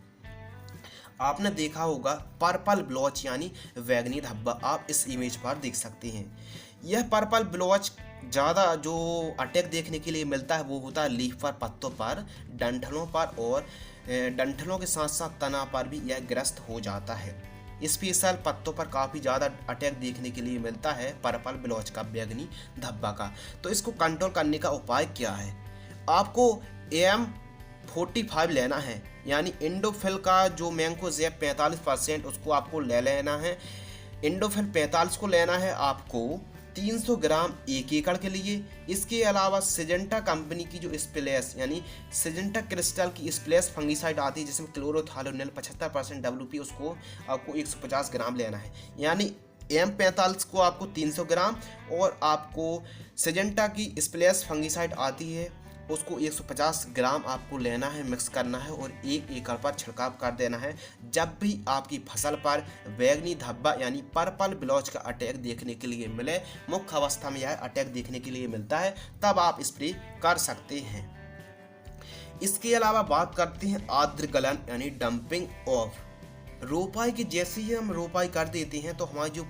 आपने देखा होगा पर्पल ब्लॉच यानी वैगनी धब्बा, आप इस इमेज पर देख सकते हैं। यह पर्पल ब्लॉच ज़्यादा जो अटैक देखने के लिए मिलता है वो होता है लीफ पर, पत्तों पर, डंठलों पर और डंठलों के साथ साथ तना पर भी यह ग्रस्त हो जाता है। स्पेशल पत्तों पर काफ़ी ज़्यादा अटैक देखने के लिए मिलता है पर्पल ब्लॉच का, बैंगनी धब्बा का। तो इसको कंट्रोल करने का उपाय क्या है? आपको AM45 लेना है, यानी इंडोफिल का जो मैंकोजेब 45% उसको आपको ले लेना है। इंडोफिल 45 को लेना है आपको 300 ग्राम 1 एकड़ के लिए। इसके अलावा सिजेंटा कंपनी की जो स्प्लेश यानी सिजेंटा क्रिस्टल की स्प्लेश फंगीसाइड आती है जिसमें क्लोरोथालोनिल 75% WP, उसको आपको 150 ग्राम लेना है। यानी M45 को आपको 300 ग्राम और आपको सिजेंटा की स्प्लेश फंगीसाइड आती है उसको 150 ग्राम आपको लेना है, मिक्स करना है और 1 एकड़ पर छिड़काव कर देना है। जब भी आपकी फसल पर बैंगनी धब्बा यानी पर्पल ब्लॉच का अटैक देखने के लिए मिले, मुख्य अवस्था में यह अटैक देखने के लिए मिलता है, तब आप स्प्रे कर सकते हैं। इसके अलावा बात करते हैं आर्द्र गलन यानी डंपिंग ऑफ। रोपाई की जैसे ही हम रोपाई कर देते हैं तो हमारे जो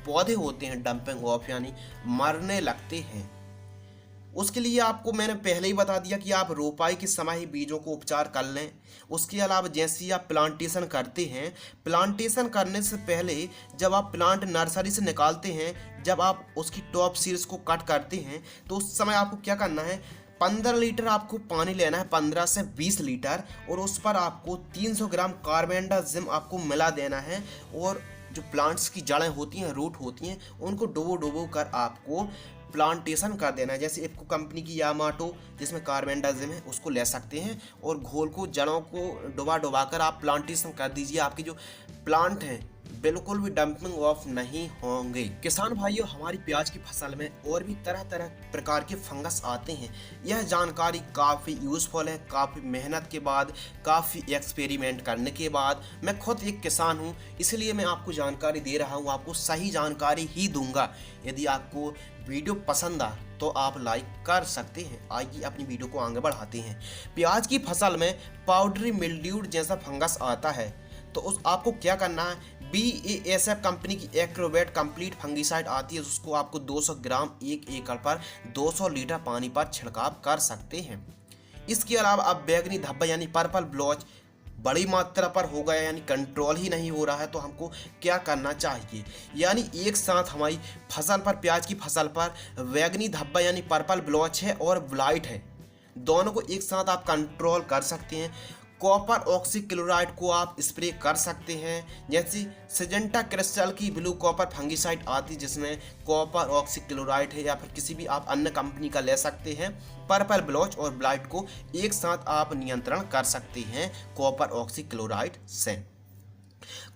पौधे होते हैं डंपिंग ऑफ यानी मरने लगते हैं। उसके लिए आपको मैंने पहले ही बता दिया कि आप रोपाई के समय ही बीजों को उपचार कर लें। उसके अलावा जैसे ही आप प्लांटेशन करते हैं, प्लांटेशन करने से पहले जब आप प्लांट नर्सरी से निकालते हैं, जब आप उसकी टॉप सीड्स को कट करते हैं तो उस समय आपको क्या करना है, 15 लीटर आपको पानी लेना है, 15 से 20 लीटर, और उस पर आपको 300 ग्राम कार्बेंडाजिम आपको मिला देना है। और जो प्लांट्स की जड़ें होती हैं, रूट होती हैं, उनको डुबो कर आपको प्लांटेशन कर देना है। जैसे इफ्को कंपनी की यामाटो जिसमें कार्बेंडाजिम है उसको ले सकते हैं और घोल को जड़ों को डुबा कर आप प्लांटेशन कर दीजिए। आपके जो प्लांट हैं बिल्कुल भी डंपिंग ऑफ नहीं होंगे। किसान भाइयों, हमारी प्याज की फसल में और भी तरह तरह प्रकार के फंगस आते हैं। यह जानकारी काफ़ी यूज़फुल है। काफ़ी मेहनत के बाद, काफ़ी एक्सपेरिमेंट करने के बाद, मैं खुद एक किसान हूँ इसलिए मैं आपको जानकारी दे रहा हूँ, आपको सही जानकारी ही दूंगा। यदि आपको वीडियो पसंद आ तो आप लाइक कर सकते हैं। आइए अपनी वीडियो को आगे बढ़ाते हैं। प्याज की फसल में पाउडरी मिल्ड्यू जैसा फंगस आता है तो उस आपको क्या करना है, BASF कंपनी की एक्रोवेट कंप्लीट फंगीसाइड आती है, उसको आपको 200 ग्राम 1 एकड़ पर 200 लीटर पानी पर छिड़काव कर सकते हैं। इसके अलावा अब बैंगनी धब्बा यानी पर्पल ब्लॉच बड़ी मात्रा पर हो गया यानी कंट्रोल ही नहीं हो रहा है तो हमको क्या करना चाहिए, यानी एक साथ हमारी फसल पर, प्याज की फसल पर बैंगनी धब्बा यानी पर्पल ब्लॉच है और ब्लाइट है, दोनों को एक साथ आप कंट्रोल कर सकते हैं। कॉपर ऑक्सीक्लोराइड को आप स्प्रे कर सकते हैं। जैसे सिजेंटा क्रिस्टल की ब्लू कॉपर फंगीसाइड आती है जिसमें कॉपर ऑक्सीक्लोराइड है, या फिर किसी भी आप अन्य कंपनी का ले सकते हैं। पर्पल ब्लॉच और ब्लाइट को एक साथ आप नियंत्रण कर सकते हैं कॉपर ऑक्सीक्लोराइड से।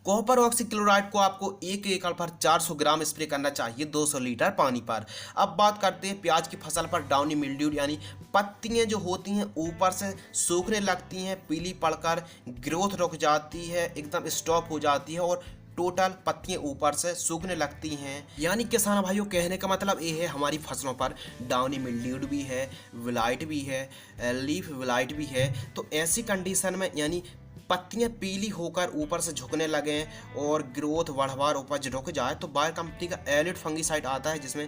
कॉपर ऑक्सीक्लोराइड को आपको 1 एकड़ पर 400 ग्राम स्प्रे करना चाहिए 200 लीटर पानी पर। अब बात करते हैं प्याज की फसल पर डाउनी मिल्ड्यू यानी पत्तियां जो होती हैं ऊपर से सूखने लगती हैं, पीली पड़कर ग्रोथ रुक जाती है, एकदम स्टॉप हो जाती है और टोटल पत्तियां ऊपर से सूखने लगती हैं। यानी किसान भाइयों, कहने का मतलब ये है हमारी फसलों पर डाउनी मिल्ड्यू भी है, विलाइट भी है, लीफ विलाइट भी है। तो ऐसी कंडीशन में यानी पत्तियां पीली होकर ऊपर से झुकने लगें और ग्रोथ बढ़वार उपज रुक जाए तो बायर कंपनी का एलिड फंगीसाइड आता है जिसमें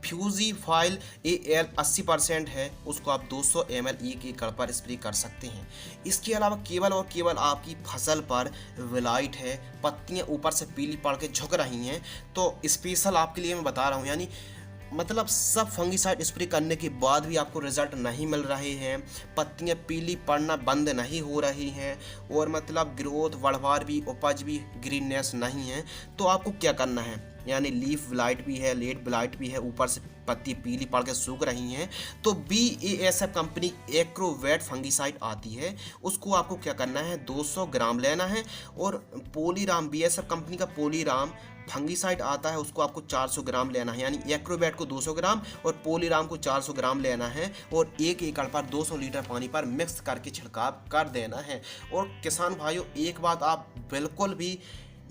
फ्यूजीफाइल AL 80% है, उसको आप 200 ml 1 एकड़ पर स्प्रे कर सकते हैं। इसके अलावा केवल और केवल आपकी फसल पर विलाइट है, पत्तियां ऊपर से पीली पड़ के झुक रही हैं तो स्पेशल आपके लिए मैं बता रहा हूँ, यानी मतलब सब फंगीसाइड स्प्रे करने के बाद भी आपको रिजल्ट नहीं मिल रहे हैं, पत्तियां पीली पड़ना बंद नहीं हो रही हैं और मतलब ग्रोथ बढ़वार भी, उपज भी, ग्रीननेस नहीं है, तो आपको क्या करना है, यानी लीफ ब्लाइट भी है, लेट ब्लाइट भी है, ऊपर से पत्ती पीली पड़ के सूख रही हैं तो BASF कंपनी एक्रोवेट फंगीसाइड आती है, उसको आपको क्या करना है 200 ग्राम लेना है। और पोलीराम, BASF कंपनी का पोलीराम फंगीसाइड आता है, उसको आपको 400 ग्राम लेना है। यानी एक्रोवेट को 200 ग्राम और पोलीराम को 400 ग्राम लेना है और 1 एकड़ पर 200 लीटर पानी पर मिक्स करके छिड़काव कर देना है। और किसान भाइयों, एक बात आप बिल्कुल भी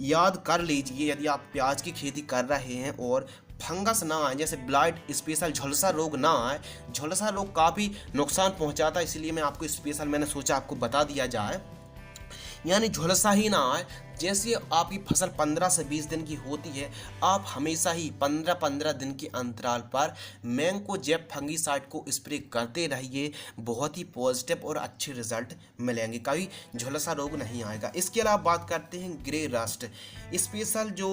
याद कर लीजिए, यदि आप प्याज की खेती कर रहे हैं और फंगस ना आए, जैसे ब्लाइट, स्पेशल झुलसा रोग ना आए, झुलसा रोग काफ़ी नुकसान पहुंचाता है, इसलिए मैं आपको स्पेशल मैंने सोचा आपको बता दिया जाए, यानी झुलसा ही ना आए जैसे आपकी फसल 15 से 20 दिन की होती है, आप हमेशा ही 15-15 दिन के अंतराल पर मैंकोजेब फंगीसाइड को स्प्रे करते रहिए। बहुत ही पॉजिटिव और अच्छे रिजल्ट मिलेंगे, कभी झुलसा रोग नहीं आएगा। इसके अलावा बात करते हैं ग्रे रस्ट। स्पेशल जो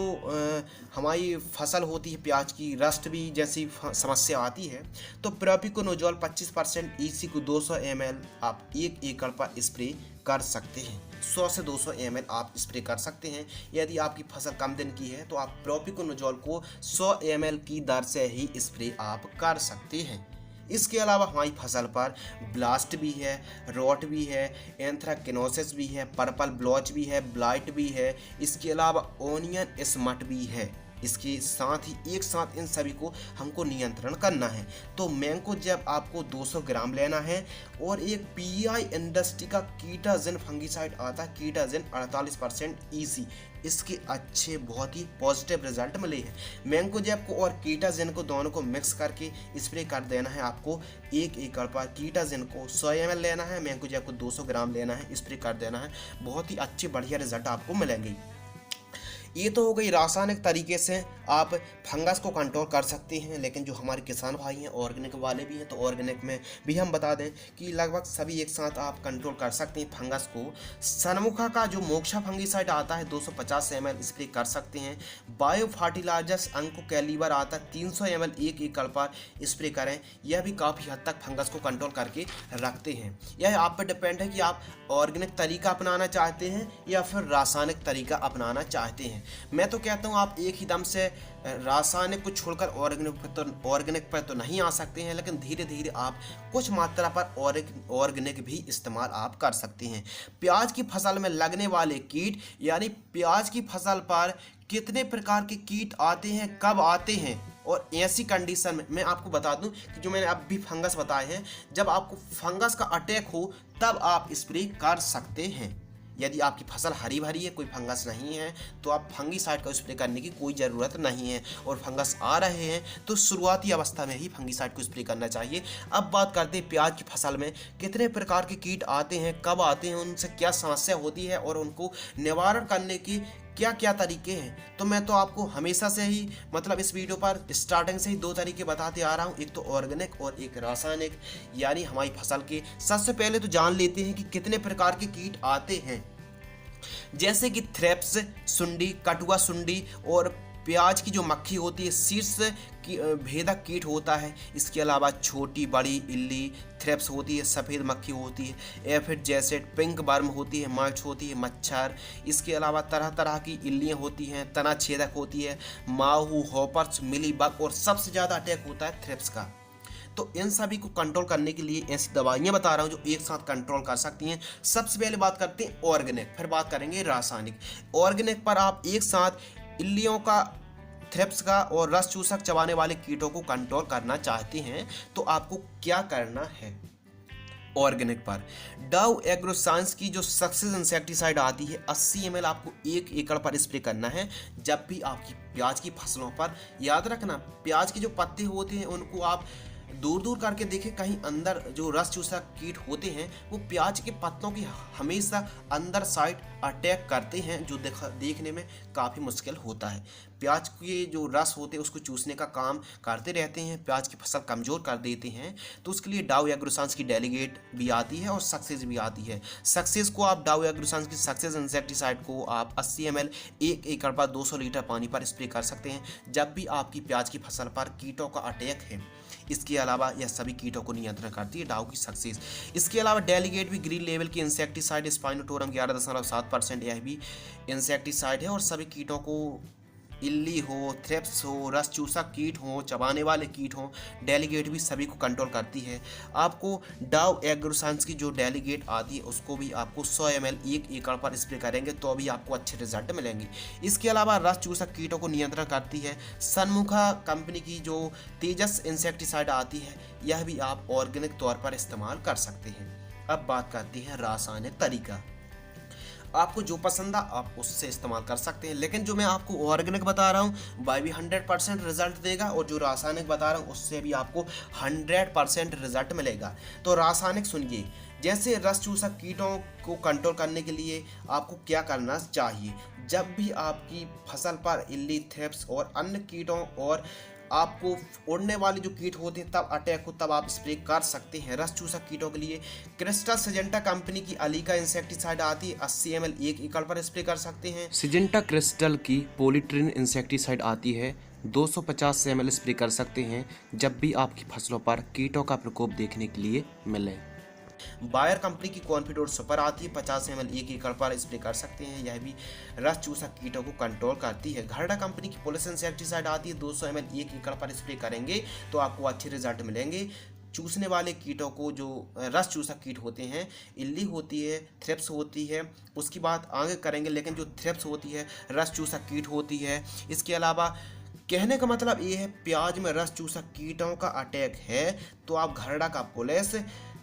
हमारी फसल होती है प्याज की, रस्ट भी जैसी समस्या आती है, तो प्रोपिकोनोजोल 25% EC को 200 ml आप 1 एकड़ पर स्प्रे कर सकते हैं। 100 से 200 ml आप स्प्रे कर सकते हैं। यदि आपकी फसल कम दिन की है तो आप प्रोपिकोनोजोल को 100 ml की दर से ही स्प्रे आप कर सकते हैं। इसके अलावा हमारी फसल पर ब्लास्ट भी है, रॉट भी है, एंथ्राकिनोसिस भी है, पर्पल ब्लॉच भी है, ब्लाइट भी है, इसके अलावा ओनियन स्मट भी है। इसके साथ ही एक साथ इन सभी को हमको नियंत्रण करना है। तो मैंकोजेब आपको 200 ग्राम लेना है और एक PI इंडस्ट्री का कीटाजिन फंगीसाइड आता है, कीटाजिन 48% EC। इसके अच्छे बहुत ही पॉजिटिव रिजल्ट मिले हैं। मैंकोजेब को और कीटाजिन को दोनों को मिक्स करके स्प्रे कर देना है आपको। 1 एकड़ पर कीटाजिन को 100 ml लेना है, मैंकोजेब को 200 ग्राम लेना है, स्प्रे कर देना है। बहुत ही अच्छे बढ़िया रिजल्ट आपको मिलेंगे। ये तो हो गई रासायनिक तरीके से आप फंगस को कंट्रोल कर सकते हैं। लेकिन जो हमारे किसान भाई हैं ऑर्गेनिक वाले भी हैं, तो ऑर्गेनिक में भी हम बता दें कि लगभग सभी एक साथ आप कंट्रोल कर सकते हैं फंगस को। सनमुखा का जो मोक्षा फंगीसाइड आता है 250 ml स्प्रे कर सकते हैं। बायो फर्टिलाइजर्स अंको कैलिबर आता है 300 ml 1 एकड़ पर स्प्रे करें। यह भी काफ़ी हद तक फंगस को कंट्रोल करके रखते हैं। यह आप पर डिपेंड है कि आप ऑर्गेनिक तरीका अपनाना चाहते हैं या फिर रासायनिक तरीका अपनाना चाहते हैं। मैं तो कहता हूँ आप एक ही दम से रासायनिक को छोड़कर ऑर्गेनिक पर तो नहीं आ सकते हैं, लेकिन धीरे धीरे आप कुछ मात्रा पर ऑर्गेनिक भी इस्तेमाल आप कर सकते हैं। प्याज की फसल में लगने वाले कीट, यानी प्याज की फसल पर कितने प्रकार के कीट आते हैं, कब आते हैं, और ऐसी कंडीशन में मैं आपको बता दूं कि जो मैंने अब भी फंगस बताए हैं, जब आपको फंगस का अटैक हो तब आप स्प्रे कर सकते हैं। यदि आपकी फसल हरी भरी है, कोई फंगस नहीं है, तो आप फंगीसाइड का स्प्रे करने की कोई ज़रूरत नहीं है। और फंगस आ रहे हैं तो शुरुआती अवस्था में ही फंगीसाइड को स्प्रे करना चाहिए। अब बात करते हैं प्याज की फसल में कितने प्रकार के कीट आते हैं, कब आते हैं, उनसे क्या समस्या होती है और उनको निवारण करने की क्या क्या तरीके हैं। तो मैं तो आपको हमेशा से ही मतलब इस वीडियो पर स्टार्टिंग से ही 2 तरीके बताते आ रहा हूँ, एक तो ऑर्गेनिक और एक रासायनिक, यानी हमारी फसल के। सबसे पहले तो जान लेते हैं कि कितने प्रकार के कीट आते हैं। जैसे कि थ्रिप्स, सुंडी, कटुआ सुंडी, और प्याज की जो मक्खी होती है शीर्ष की भेदक कीट होता है। इसके अलावा छोटी बड़ी इल्ली, थ्रिप्स होती है, सफ़ेद मक्खी होती है, एफिड जैसे पिंक वर्म होती है, माइट्स होती है, मच्छर। इसके अलावा तरह तरह की इल्लियाँ होती हैं, तना छेदक होती है, माहू, हॉपर्स, मिलीबग, और सबसे ज़्यादा अटैक होता है थ्रिप्स का। तो इन सभी को कंट्रोल करने के लिए ऐसी दवाइयाँ बता रहा हूँ जो एक साथ कंट्रोल कर सकती हैं। सबसे पहले बात करते हैं ऑर्गेनिक, फिर बात करेंगे रासायनिक। ऑर्गेनिक पर आप एक साथ इल्लियों का, थ्रिप्स का और रस चूसक चबाने वाले कीटों को कंट्रोल करना चाहते हैं तो आपको क्या करना है। ऑर्गेनिक पर डाउ एग्रोसाइंस की जो सक्सेस इंसेक्टिसाइड आती है 80 ml आपको 1 एकड़ पर स्प्रे करना है। जब भी आपकी प्याज की फसलों पर, याद रखना प्याज के जो पत्ते होते हैं उनको आप दूर दूर करके देखें, कहीं अंदर जो रस चूसा कीट होते हैं वो प्याज के पत्तों की हमेशा अंदर साइड अटैक करते हैं, जो देखने में काफ़ी मुश्किल होता है। प्याज के जो रस होते हैं उसको चूसने का काम करते रहते हैं, प्याज की फसल कमज़ोर कर देते हैं। तो उसके लिए डाउ एग्रोसाइंस की डेलीगेट भी आती है और सक्सेस भी आती है। सक्सेस को आप डाउ एग्रोसाइंस की सक्सेस इंसेक्टिसाइड को आप 80 ml 1 एकड़ पर 200 लीटर पानी पर स्प्रे कर सकते हैं जब भी आपकी प्याज की फसल पर कीटों का अटैक है। इसके अलावा यह सभी कीटों को नियंत्रण करती है डाउ की सक्सेस। इसके अलावा डेलीगेट भी ग्रीन लेवल की इंसेक्टिसाइड, स्पाइनोटोरम 11.7%, यह भी इंसेक्टिसाइड है और सभी कीटों को, इल्ली हो, थ्रिप्स हो, रस चूसा कीट हो, चबाने वाले कीट हो, डेलीगेट भी सभी को कंट्रोल करती है। आपको डाउ एग्रोसाइंस की जो डेलीगेट आती है उसको भी आपको 100 ml 1 एकड़ पर स्प्रे करेंगे तो अभी आपको अच्छे रिजल्ट मिलेंगे। इसके अलावा रस चूसा कीटों को नियंत्रण करती है सनमुखा कंपनी की जो तेजस इंसेक्टिसाइड आती है, यह भी आप ऑर्गेनिक तौर पर इस्तेमाल कर सकते हैं। अब बात करते हैं रासायनिक तरीका। आपको जो पसंद आ आप उससे इस्तेमाल कर सकते हैं, लेकिन जो मैं आपको ऑर्गेनिक बता रहा हूँ वह भी 100% रिजल्ट देगा और जो रासायनिक बता रहा हूँ उससे भी आपको 100% रिजल्ट मिलेगा। तो रासायनिक सुनिए, जैसे रस चूसक कीटों को कंट्रोल करने के लिए आपको क्या करना चाहिए, जब भी आपकी फसल पर इल्ली, थ्रिप्स और अन्य कीटों और आपको उड़ने वाले जो कीट होते हैं तब अटैक हो, तब आप स्प्रे कर सकते हैं रस चूसक कीटों के लिए। क्रिस्टल सिजेंटा कंपनी की अलीका इंसेक्टिसाइड आती है, 80 ml 1 एकड़ पर स्प्रे कर सकते हैं। सिजेंटा क्रिस्टल की पॉलीट्रिन इंसेक्टिसाइड आती है, 250 ml स्प्रे कर सकते हैं जब भी आपकी फसलों पर कीटों का प्रकोप देखने के लिए मिले। बायर कंपनी की कॉन्फिडोर सुपर आती है, 50 ml 1 एकड़ पर स्प्रे कर सकते हैं, यह भी रस चूसक कीटों को कंट्रोल करती है। घरडा कंपनी की पुलिस इंसेक्टिसाइड आती है, 200 ml 1 एकड़ पर स्प्रे करेंगे तो आपको अच्छे रिजल्ट मिलेंगे। चूसने वाले कीटों को, जो रस चूसक कीट होते हैं, इल्ली होती है, थ्रिप्स होती है, उसकी बात आगे करेंगे, लेकिन जो थ्रिप्स होती है रस चूसक कीट होती है। इसके अलावा कहने का मतलब ये है, प्याज में रस चूसक कीटों का अटैक है तो आप घरडा का पुलिस,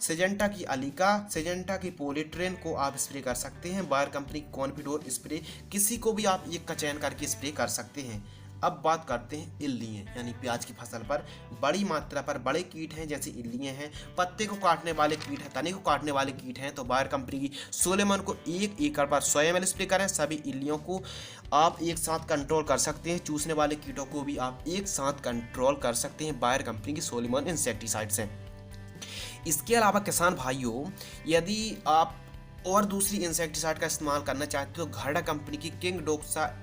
सिजेंटा की अलीका, सिजेंटा की पॉलीट्रेन को आप स्प्रे कर सकते हैं। बायर कंपनी की कॉन्फिडोर स्प्रे, किसी को भी आप एक का चयन करके स्प्रे कर सकते हैं। अब बात करते हैं इल्लियाँ, यानी प्याज की फसल पर बड़ी मात्रा पर बड़े कीट हैं, जैसे इल्लियाँ हैं, पत्ते को काटने वाले कीट हैं, तने को काटने वाले कीट हैं, तो बायर कंपनी की सोलेमन को 1 एकड़ पर 100 ml स्प्रे करें। सभी इल्लियों को आप एक साथ कंट्रोल कर सकते हैं, चूसने वाले कीटों को भी आप एक साथ कंट्रोल कर सकते हैं बायर कंपनी की सोलेमन इंसेक्टिसाइड से। इसके अलावा किसान भाइयों, यदि आप और दूसरी इंसेक्टिसाइड का इस्तेमाल करना चाहते हो तो घरडा कंपनी की किंग डोक्सा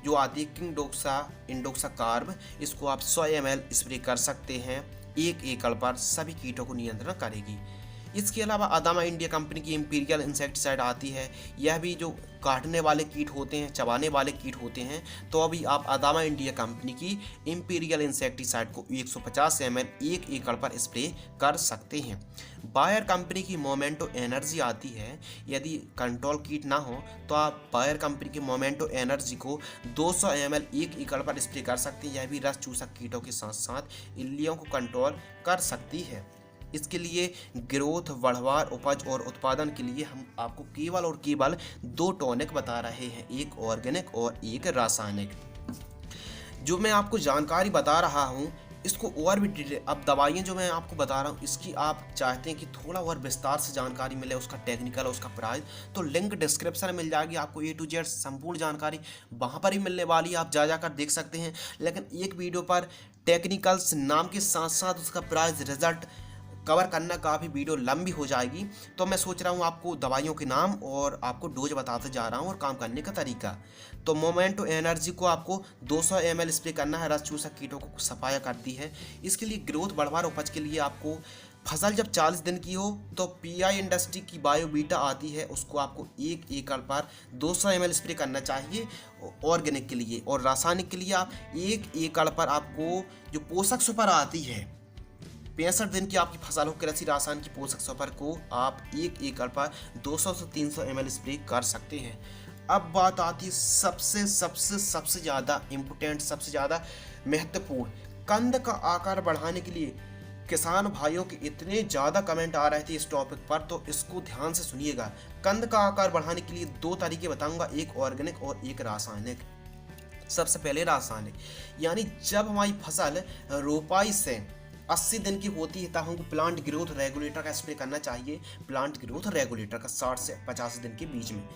जो आती है, किंग डोक्सा इंडोक्सा कार्ब, इसको आप 100 ml स्प्रे कर सकते हैं, 1 एकड़ पर सभी कीटों को नियंत्रण करेगी। इसके अलावा अदामा इंडिया कंपनी की इंपीरियल इंसेक्टिसाइड आती है, यह भी जो काटने वाले कीट होते हैं, चबाने वाले कीट होते हैं, तो अभी आप अदामा इंडिया कंपनी की इंपीरियल इंसेक्टिसाइड को 150 ml 1 एकड़ पर स्प्रे कर सकते हैं। बायर कंपनी की मोमेंटो एनर्जी आती है, यदि कंट्रोल कीट ना हो तो आप बायर कंपनी की मोमेंटो एनर्जी को 200 ml 1 एकड़ पर स्प्रे कर सकते हैं, यह भी रस चूसक कीटों के साथ साथ इल्लियों को कंट्रोल कर सकती है। इसके लिए ग्रोथ, बढ़वार, उपज और उत्पादन के लिए हम आपको केवल और केवल 2 टॉनिक बता रहे हैं, एक ऑर्गेनिक और एक रासायनिक। जो मैं आपको जानकारी बता रहा हूँ इसको और भी डिटेल, अब दवाइयाँ जो मैं आपको बता रहा हूँ इसकी आप चाहते हैं कि थोड़ा और विस्तार से जानकारी मिले, उसका टेक्निकल, उसका प्राइस, तो लिंक डिस्क्रिप्शन में मिल जाएगी आपको, A to Z संपूर्ण जानकारी वहाँ पर ही मिलने वाली है, आप जा जाकर देख सकते हैं। लेकिन एक वीडियो पर टेक्निकल्स नाम के साथ साथ उसका प्राइस, रिजल्ट कवर करना काफ़ी वीडियो लंबी हो जाएगी, तो मैं सोच रहा हूँ आपको दवाइयों के नाम और आपको डोज बताते जा रहा हूँ और काम करने का तरीका। तो मोमेंटो एनर्जी को आपको 200 ml स्प्रे करना है, रस चूसक कीटों को सफाया करती है। इसके लिए ग्रोथ, बढ़वार, उपज के लिए आपको फसल जब 40 दिन की हो तो PI इंडस्ट्री की बायोबीटा आती है, उसको आपको 1 एकड़ पर 200 ml स्प्रे करना चाहिए ऑर्गेनिक के लिए। और रासायनिक के लिए आप 1 एकड़ पर आपको जो पोषक सुपर आती है, 65 दिन की आपकी फसल हो, कृषि रासायन की पोषक सुपर को आप 1 एकड़ पर 200 से 300 ml स्प्रे कर सकते हैं। अब बात आती है सबसे ज़्यादा इम्पोर्टेंट, सबसे ज़्यादा महत्वपूर्ण, कंद का आकार बढ़ाने के लिए। किसान भाइयों के इतने ज़्यादा कमेंट आ रहे थे इस टॉपिक पर, तो इसको ध्यान से सुनिएगा। कंद का आकार बढ़ाने के लिए 2 तरीके बताऊंगा, एक ऑर्गेनिक और एक रासायनिक। सबसे पहले रासायनिक, यानी जब हमारी फसल रोपाई से 80 दिन की होती है तब हमको प्लांट ग्रोथ रेगुलेटर का स्प्रे करना चाहिए, प्लांट ग्रोथ रेगुलेटर का 60 से 85 दिन के बीच में।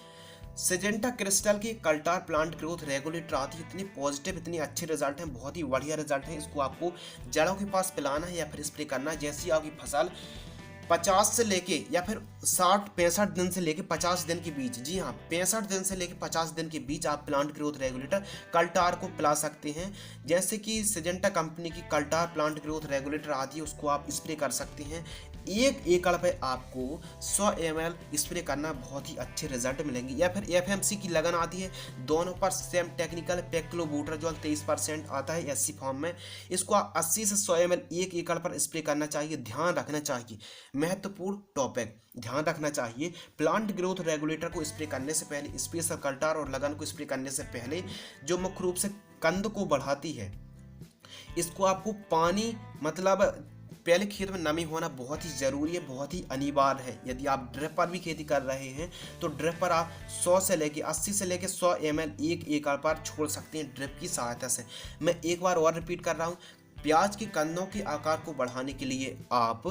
सिजेंटा क्रिस्टल की कल्टार प्लांट ग्रोथ रेगुलेटर आती है, इतनी पॉजिटिव, इतने अच्छे रिजल्ट हैं, बहुत ही बढ़िया रिजल्ट हैं। इसको आपको जड़ों के पास पिलाना है या फिर स्प्रे करना है। जैसी आपकी फसल 50 से लेके या फिर 65 दिन से लेके 50 दिन के बीच, जी हाँ 65 दिन से लेके 50 दिन के बीच आप प्लांट ग्रोथ रेगुलेटर कल्टार को पिला सकते हैं। जैसे कि सिजेंटा कंपनी की कल्टार प्लांट ग्रोथ रेगुलेटर आती है, उसको आप स्प्रे कर सकते हैं। 1 एकड़ पे आपको 100 ml स्प्रे करना, बहुत ही अच्छे रिजल्ट मिलेंगे। या फिर FMC की लगन आती है, दोनों पर सेम टेक्निकल, पेक्लोबुटराजोल 23% आता है SC फॉर्म में, इसको आप 80 से 100 ml 1 एकड़ पर स्प्रे करना चाहिए। ध्यान रखना चाहिए, महत्वपूर्ण टॉपिक ध्यान रखना चाहिए, प्लांट ग्रोथ रेगुलेटर को स्प्रे करने से पहले, स्पेशल कल्टार और लगन को स्प्रे करने से पहले, जो मुख्य रूप से कंद को बढ़ाती है, इसको आपको पानी, मतलब पहले खेत में नमी होना बहुत ही ज़रूरी है, बहुत ही अनिवार्य है। यदि आप ड्रिप पर भी खेती कर रहे हैं तो ड्रिप पर आप 100 से लेके 80 से लेके 100 ml 1 एकड़ पर छोड़ सकते हैं ड्रिप की सहायता से। मैं एक बार और रिपीट कर रहा हूँ, प्याज के कंदों के आकार को बढ़ाने के लिए आप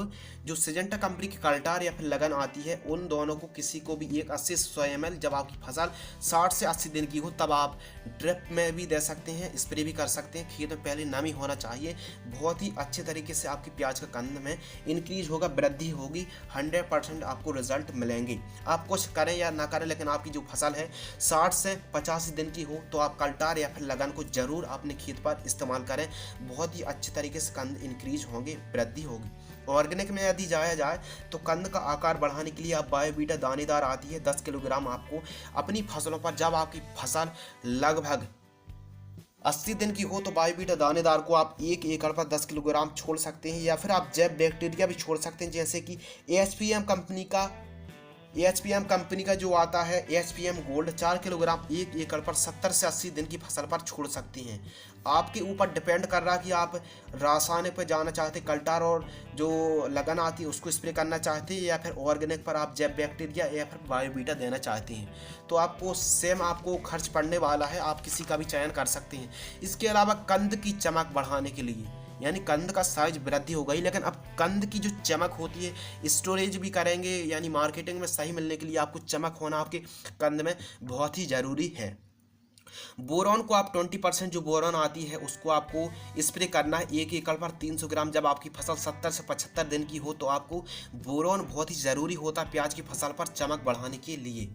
जो सिजेंटा कंपनी की कल्टार या फिर लगन आती है, उन दोनों को किसी को भी एक 80-100 ml जब आपकी फसल 60 से 80 दिन की हो तब आप ड्रिप में भी दे सकते हैं, स्प्रे भी कर सकते हैं। खेत में पहले नमी होना चाहिए। बहुत ही अच्छे तरीके से आपकी प्याज का कंद में इंक्रीज होगा, वृद्धि होगी। 100% आपको रिजल्ट मिलेंगे। आप कुछ करें या ना करें, लेकिन आपकी जो फसल है 60 से 85 दिन की हो तो आप कल्टार या फिर लगन को जरूर अपने खेत पर इस्तेमाल करें। बहुत ही अच्छे तरीके से कंद इंक्रीज होंगे, वृद्धि होगी। ऑर्गेनिक में यदि जाया जाए तो कंद का आकार बढ़ाने के लिए आप बायोवीटा दानेदार आती है 10 किलोग्राम आपको अपनी फसलों पर, जब आपकी फसल लगभग 80 दिन की हो तो बायोवीटा दानेदार को आप 1 एकड़ पर 10 किलोग्राम छोड़ सकते हैं, या फिर आप जैव बैक्टीरिया भी छोड़ सकते हैं, जैसे कि एएचपीएम कंपनी का जो आता है एएचपीएम गोल्ड 4 किलोग्राम 1 एकड़ पर 70 से 80 दिन की फसल पर छोड़ सकती हैं। आपके ऊपर डिपेंड कर रहा है कि आप रासायनिक पर जाना चाहते, कल्टार और जो लगन आती है उसको स्प्रे करना चाहते हैं, या फिर ऑर्गेनिक पर आप जैव बैक्टीरिया या फिर बायोवीटा देना चाहते हैं। तो आपको सेम आपको खर्च पड़ने वाला है, आप किसी का भी चयन कर सकते हैं। इसके अलावा कंद की चमक बढ़ाने के लिए, यानी कंद का साइज वृद्धि हो गई, लेकिन अब कंद की जो चमक होती है स्टोरेज भी करेंगे, यानी मार्केटिंग में सही मिलने के लिए आपको चमक होना आपके कंद में बहुत ही ज़रूरी है। बोरॉन को आप 20% जो बोरॉन आती है उसको आपको स्प्रे करना है 1 एकड़ पर 300 ग्राम। जब आपकी फसल 70 से 75 दिन की हो तो आपको बोरॉन बहुत ही ज़रूरी होता है प्याज की फसल पर चमक बढ़ाने के लिए।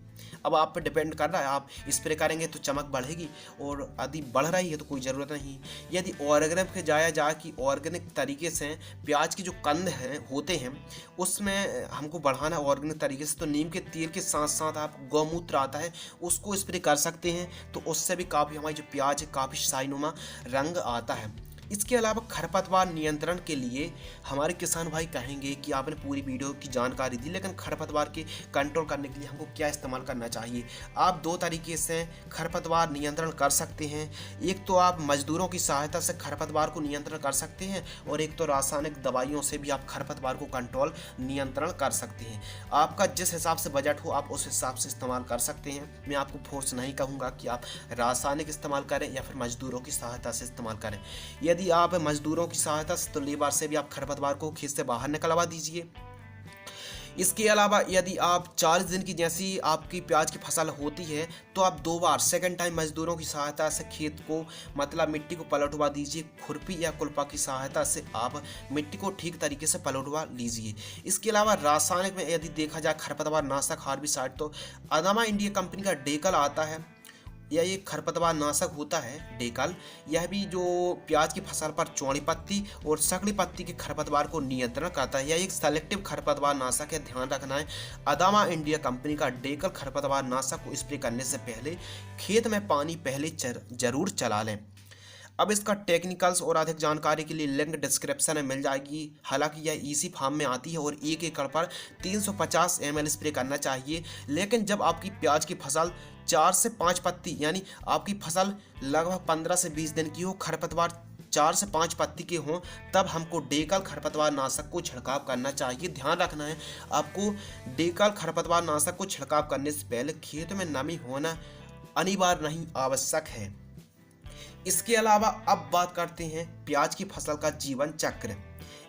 अब आप पे डिपेंड कर रहा है, आप स्प्रे करेंगे तो चमक बढ़ेगी, और यदि बढ़ रही है तो कोई ज़रूरत नहीं। यदि ऑर्गेनिक पे जाया जाए कि ऑर्गेनिक तरीके से प्याज के जो कंद हैं होते हैं उसमें हमको बढ़ाना ऑर्गेनिक तरीके से, तो नीम के तेल के साथ साथ आप गौमूत्र आता है उसको स्प्रे कर सकते हैं, तो उससे भी काफ़ी हमारी जो प्याज है काफ़ी शाइनुमा रंग आता है। इसके अलावा खरपतवार नियंत्रण के लिए हमारे किसान भाई कहेंगे कि आपने पूरी वीडियो की जानकारी दी, लेकिन खरपतवार के कंट्रोल करने के लिए हमको क्या इस्तेमाल करना चाहिए। आप 2 तरीके से खरपतवार नियंत्रण कर सकते हैं। एक तो आप मजदूरों की सहायता से खरपतवार को नियंत्रण कर सकते हैं, और एक तो रासायनिक दवाइयों से भी आप खरपतवार को कंट्रोल नियंत्रण कर सकते हैं। आपका जिस हिसाब से बजट हो आप उस हिसाब से इस्तेमाल कर सकते हैं। मैं आपको फोर्स नहीं कहूँगा कि आप रासायनिक इस्तेमाल करें या फिर मजदूरों की सहायता से इस्तेमाल करें। यदि आप मजदूरों की सहायता से तो लेबर से भी आप खरपतवार को खेत से बाहर निकलवा दीजिए। इसके अलावा यदि आप 40 दिन की जैसी आपकी प्याज की फसल होती है तो आप 2 बार सेकंड टाइम मजदूरों की सहायता से खेत को मतलब मिट्टी को पलटवा दीजिए। खुरपी या कुल्पा की सहायता से आप मिट्टी को ठीक तरीके से पलटवा लीजिए। इसके अलावा रासायनिक में यदि देखा जाए खरपतवार नाशक हार्बिसाइड तो अदामा इंडिया कंपनी का डेकल आता है, यह एक खरपतवार नाशक होता है डेकल। यह भी जो प्याज की फसल पर चौड़ी पत्ती और सकड़ी पत्ती के खरपतवार को नियंत्रण करता है। यह एक सेलेक्टिव खरपतवार नाशक है, ध्यान रखना है। अदामा इंडिया कंपनी का डेकल खरपतवार नाशक को स्प्रे करने से पहले खेत में पानी पहले जरूर चला लें। अब इसका टेक्निकल्स और अधिक जानकारी के लिए लिंक डिस्क्रिप्शन में मिल जाएगी। हालांकि यह ईसी फार्म में आती है और 1 एकड़ पर 350 ml स्प्रे करना चाहिए। लेकिन जब आपकी प्याज की फसल 4 से 5 पत्ती यानी आपकी फसल लगभग 15 से 20 दिन की हो, खरपतवार 4 से 5 पत्ती के हों, तब हमको डेकल खरपतवार नाशक को छिड़काव करना चाहिए। ध्यान रखना है आपको, डेकल खरपतवार नाशक को छिड़काव करने से पहले खेत में नमी होना अनिवार्य नहीं, आवश्यक है। इसके अलावा अब बात करते हैं प्याज की फसल का जीवन चक्र,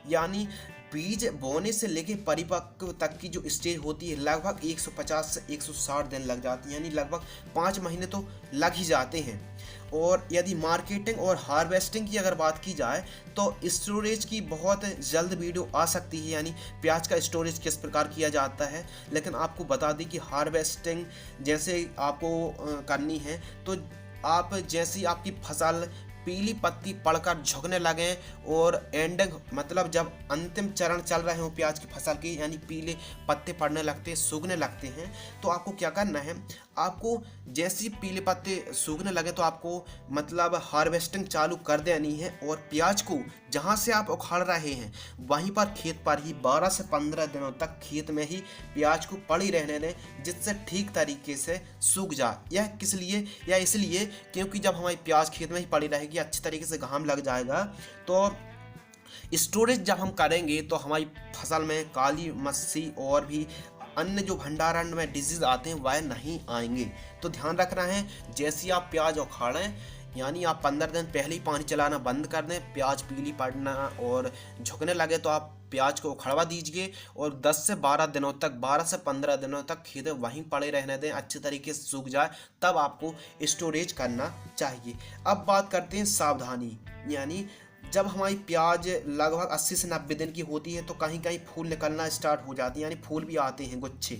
यानी बीज बोने से लेके परिपक्व तक की जो स्टेज होती है लगभग 150 से 160 दिन लग जाती है, यानी लगभग 5 महीने तो लग ही जाते हैं। और यदि मार्केटिंग और हार्वेस्टिंग की अगर बात की जाए तो स्टोरेज की बहुत जल्द वीडियो आ सकती है, यानी प्याज का स्टोरेज किस प्रकार किया जाता है। लेकिन आपको बता दें कि हार्वेस्टिंग जैसे आपको करनी है तो आप जैसी आपकी फसल पीली पत्ती पड़कर झुकने लगे और एंडिंग मतलब जब अंतिम चरण चल रहे हो प्याज की फसल की, यानी पीले पत्ते पड़ने लगते हैं, सूखने लगते हैं, तो आपको क्या करना है, आपको जैसे पीले पत्ते सूखने लगे तो आपको मतलब हार्वेस्टिंग चालू कर देनी है। और प्याज को जहाँ से आप उखाड़ रहे हैं वहीं पर खेत पर ही 12 से 15 दिनों तक खेत में ही प्याज को पड़ी रहने दें, जिससे ठीक तरीके से सूख जाए। यह किस लिए, या इसलिए क्योंकि जब हमारी प्याज खेत में ही पड़ी रहेगी, अच्छी तरीके से घाम लग जाएगा, तो स्टोरेज जब हम करेंगे तो हमारी फसल में काली मस्सी और भी अन्य जो भंडारण में डिजीज आते हैं वह नहीं आएंगे। तो ध्यान रखना है, जैसी आप प्याज उखाड़ें यानी आप 15 दिन पहले ही पानी चलाना बंद कर दें, प्याज पीली पड़ना और झुकने लगे तो आप प्याज को उखड़वा दीजिए और 10 से 12 दिनों तक 12 से 15 दिनों तक खेत वहीं पड़े रहने दें, अच्छे तरीके से सूख जाए, तब आपको स्टोरेज करना चाहिए। अब बात करते हैं सावधानी, यानी जब हमारी प्याज लगभग 80 से 90 दिन की होती है तो कहीं कहीं फूल निकलना स्टार्ट हो जाती है, यानी फूल भी आते हैं गुच्छे।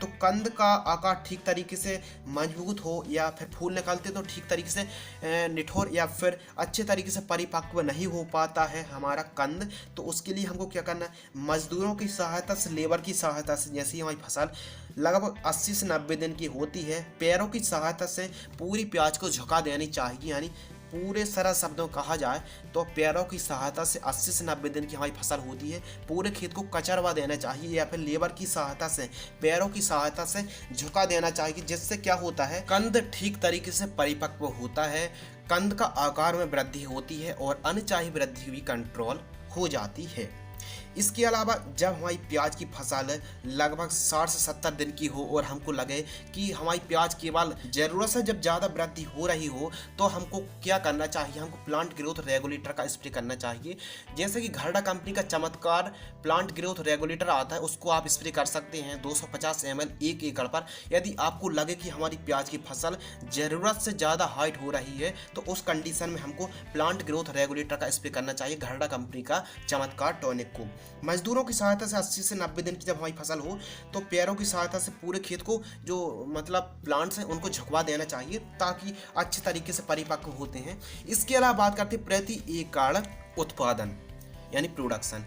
तो कंद का आकार ठीक तरीके से मजबूत हो या फिर फूल निकलते तो ठीक तरीके से निठोर या फिर अच्छे तरीके से परिपक्व नहीं हो पाता है हमारा कंद, तो उसके लिए हमको क्या करना है, मजदूरों की सहायता से, लेबर की सहायता से, जैसे हमारी फसल लगभग 80 से 90 दिन की होती है, पैरों की सहायता से पूरी प्याज को झुका देनी चाहिए। यानी पूरे सरल शब्दों कहा जाए तो पैरों की सहायता से 80 से 90 दिन की हमारी फसल होती है, पूरे खेत को कचरवा देना चाहिए या फिर लेबर की सहायता से, पैरों की सहायता से झुका देना चाहिए, जिससे क्या होता है, कंद ठीक तरीके से परिपक्व होता है, कंद का आकार में वृद्धि होती है और अनचाही वृद्धि भी कंट्रोल हो जाती है। इसके अलावा जब हमारी प्याज की फसल लगभग 60 से 70 दिन की हो और हमको लगे कि हमारी प्याज केवल ज़रूरत से जब ज़्यादा वृद्धि हो रही हो तो हमको क्या करना चाहिए, हमको प्लांट ग्रोथ रेगुलेटर का स्प्रे करना चाहिए। जैसे कि घरडा कंपनी का चमत्कार प्लांट ग्रोथ रेगुलेटर आता है, उसको आप स्प्रे कर सकते हैं 250 ml 1 एकड़ पर। यदि आपको लगे कि हमारी प्याज की फसल ज़रूरत से ज़्यादा हाइट हो रही है तो उस कंडीशन में हमको प्लांट ग्रोथ रेगुलेटर का स्प्रे करना चाहिए, घरडा कंपनी का चमत्कार टॉनिक को। मजदूरों की सहायता से 80 से 90 दिन की जब हमारी फसल हो तो पैरों की सहायता से पूरे खेत को, जो मतलब प्लांट्स हैं, उनको झुकवा देना चाहिए ताकि अच्छे तरीके से परिपक्व होते हैं। इसके अलावा बात करते हैं प्रति एकड़ उत्पादन यानी प्रोडक्शन,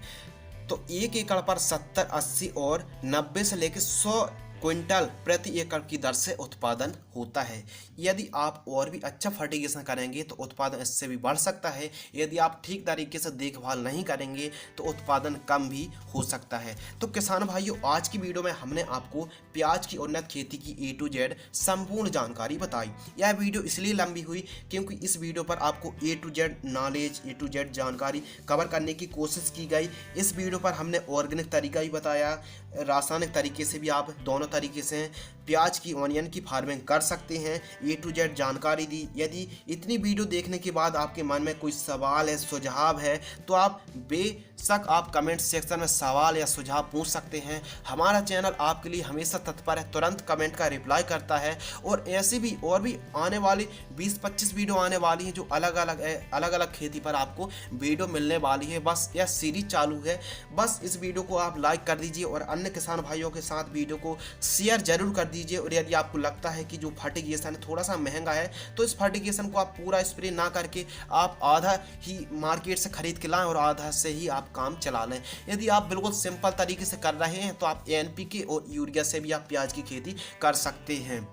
तो 1 एकड़ पर 70, 80 और 90 से लेकर 100 क्विंटल प्रति एकड़ की दर से उत्पादन होता है। यदि आप और भी अच्छा फर्टिगेशन करेंगे तो उत्पादन इससे भी बढ़ सकता है, यदि आप ठीक तरीके से देखभाल नहीं करेंगे तो उत्पादन कम भी हो सकता है। तो किसान भाइयों, आज की वीडियो में हमने आपको प्याज की उन्नत खेती की A to Z संपूर्ण जानकारी बताई। यह वीडियो इसलिए लंबी हुई क्योंकि इस वीडियो पर आपको A to Z knowledge, A to Z जानकारी कवर करने की कोशिश की गई। इस वीडियो पर हमने ऑर्गेनिक तरीका भी बताया, रासायनिक तरीके से भी आप दोनों तरीके से प्याज की, ऑनियन की फार्मिंग कर सकते हैं, A to Z जानकारी दी। यदि इतनी वीडियो देखने के बाद आपके मन में कोई सवाल है, सुझाव है, तो आप बेशक आप कमेंट सेक्शन में सवाल या सुझाव पूछ सकते हैं। हमारा चैनल आपके लिए हमेशा तत्पर है, तुरंत कमेंट का रिप्लाई करता है और ऐसे भी और भी आने वाली 20-25 वीडियो आने वाली हैं जो अलग अलग खेती पर आपको वीडियो मिलने वाली है। बस यह सीरीज चालू है, बस इस वीडियो को आप लाइक कर दीजिए और अन्य किसान भाइयों के साथ वीडियो को शेयर जरूर कर दीजिए। और यदि आपको लगता है कि जो फर्टिगेशन है थोड़ा सा महंगा है तो इस फर्टिगेशन को आप पूरा स्प्रे ना करके आप आधा ही मार्केट से खरीद के लाएं और आधा से ही आप काम चला लें। यदि आप बिल्कुल सिंपल तरीके से कर रहे हैं तो आप NPK और यूरिया से भी आप प्याज की खेती कर सकते हैं।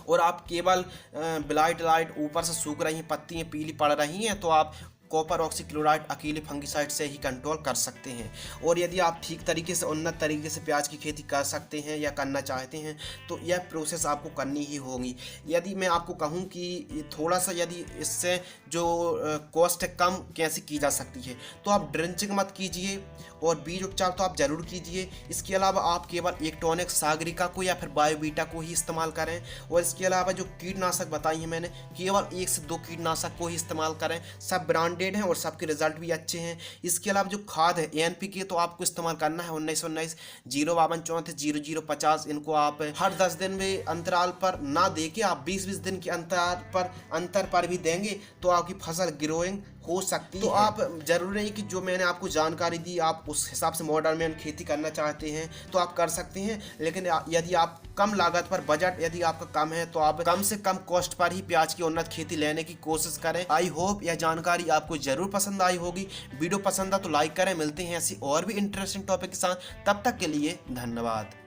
और आप केवल ब्लाइट ऊपर से सूख रही हैं, पत्तियाँ पीली पड़ रही हैं, तो आप कॉपर ऑक्सीक्लोराइड अकेले फंगिसाइड से ही कंट्रोल कर सकते हैं। और यदि आप ठीक तरीके से, उन्नत तरीके से प्याज की खेती कर सकते हैं या करना चाहते हैं तो यह प्रोसेस आपको करनी ही होगी। यदि मैं आपको कहूं कि थोड़ा सा यदि इससे जो कॉस्ट है कम कैसे की जा सकती है, तो आप ड्रिंचिंग मत कीजिए और बीज उपचार तो आप ज़रूर कीजिए। इसके अलावा आप केवल एक टॉनिक सागरिका को या फिर बायोबीटा को ही इस्तेमाल करें। और इसके अलावा जो कीटनाशक बताई हैं मैंने, केवल 1 से 2 कीटनाशक को ही इस्तेमाल करें। सब ब्रांडेड हैं और सबके रिजल्ट भी अच्छे हैं। इसके अलावा जो खाद है NPK तो आपको इस्तेमाल करना है 1919 052 34 0050। इनको आप हर 10 दिन में अंतराल पर ना दे के आप 20-20 दिन के अंतर पर भी देंगे तो आपकी फसल ग्रोइंग हो सकती है। तो आप जरूरी नहीं कि जो मैंने आपको जानकारी दी आप उस हिसाब से मॉडर्न में खेती करना चाहते हैं तो आप कर सकते हैं, लेकिन यदि आप कम लागत पर, बजट यदि आपका कम है तो आप कम से कम कॉस्ट पर ही प्याज की उन्नत खेती लेने की कोशिश करें। आई होप यह जानकारी आपको जरूर पसंद आई होगी। वीडियो पसंद आ तो लाइक करें। मिलते हैं ऐसी और भी इंटरेस्टिंग टॉपिक के साथ, तब तक के लिए धन्यवाद।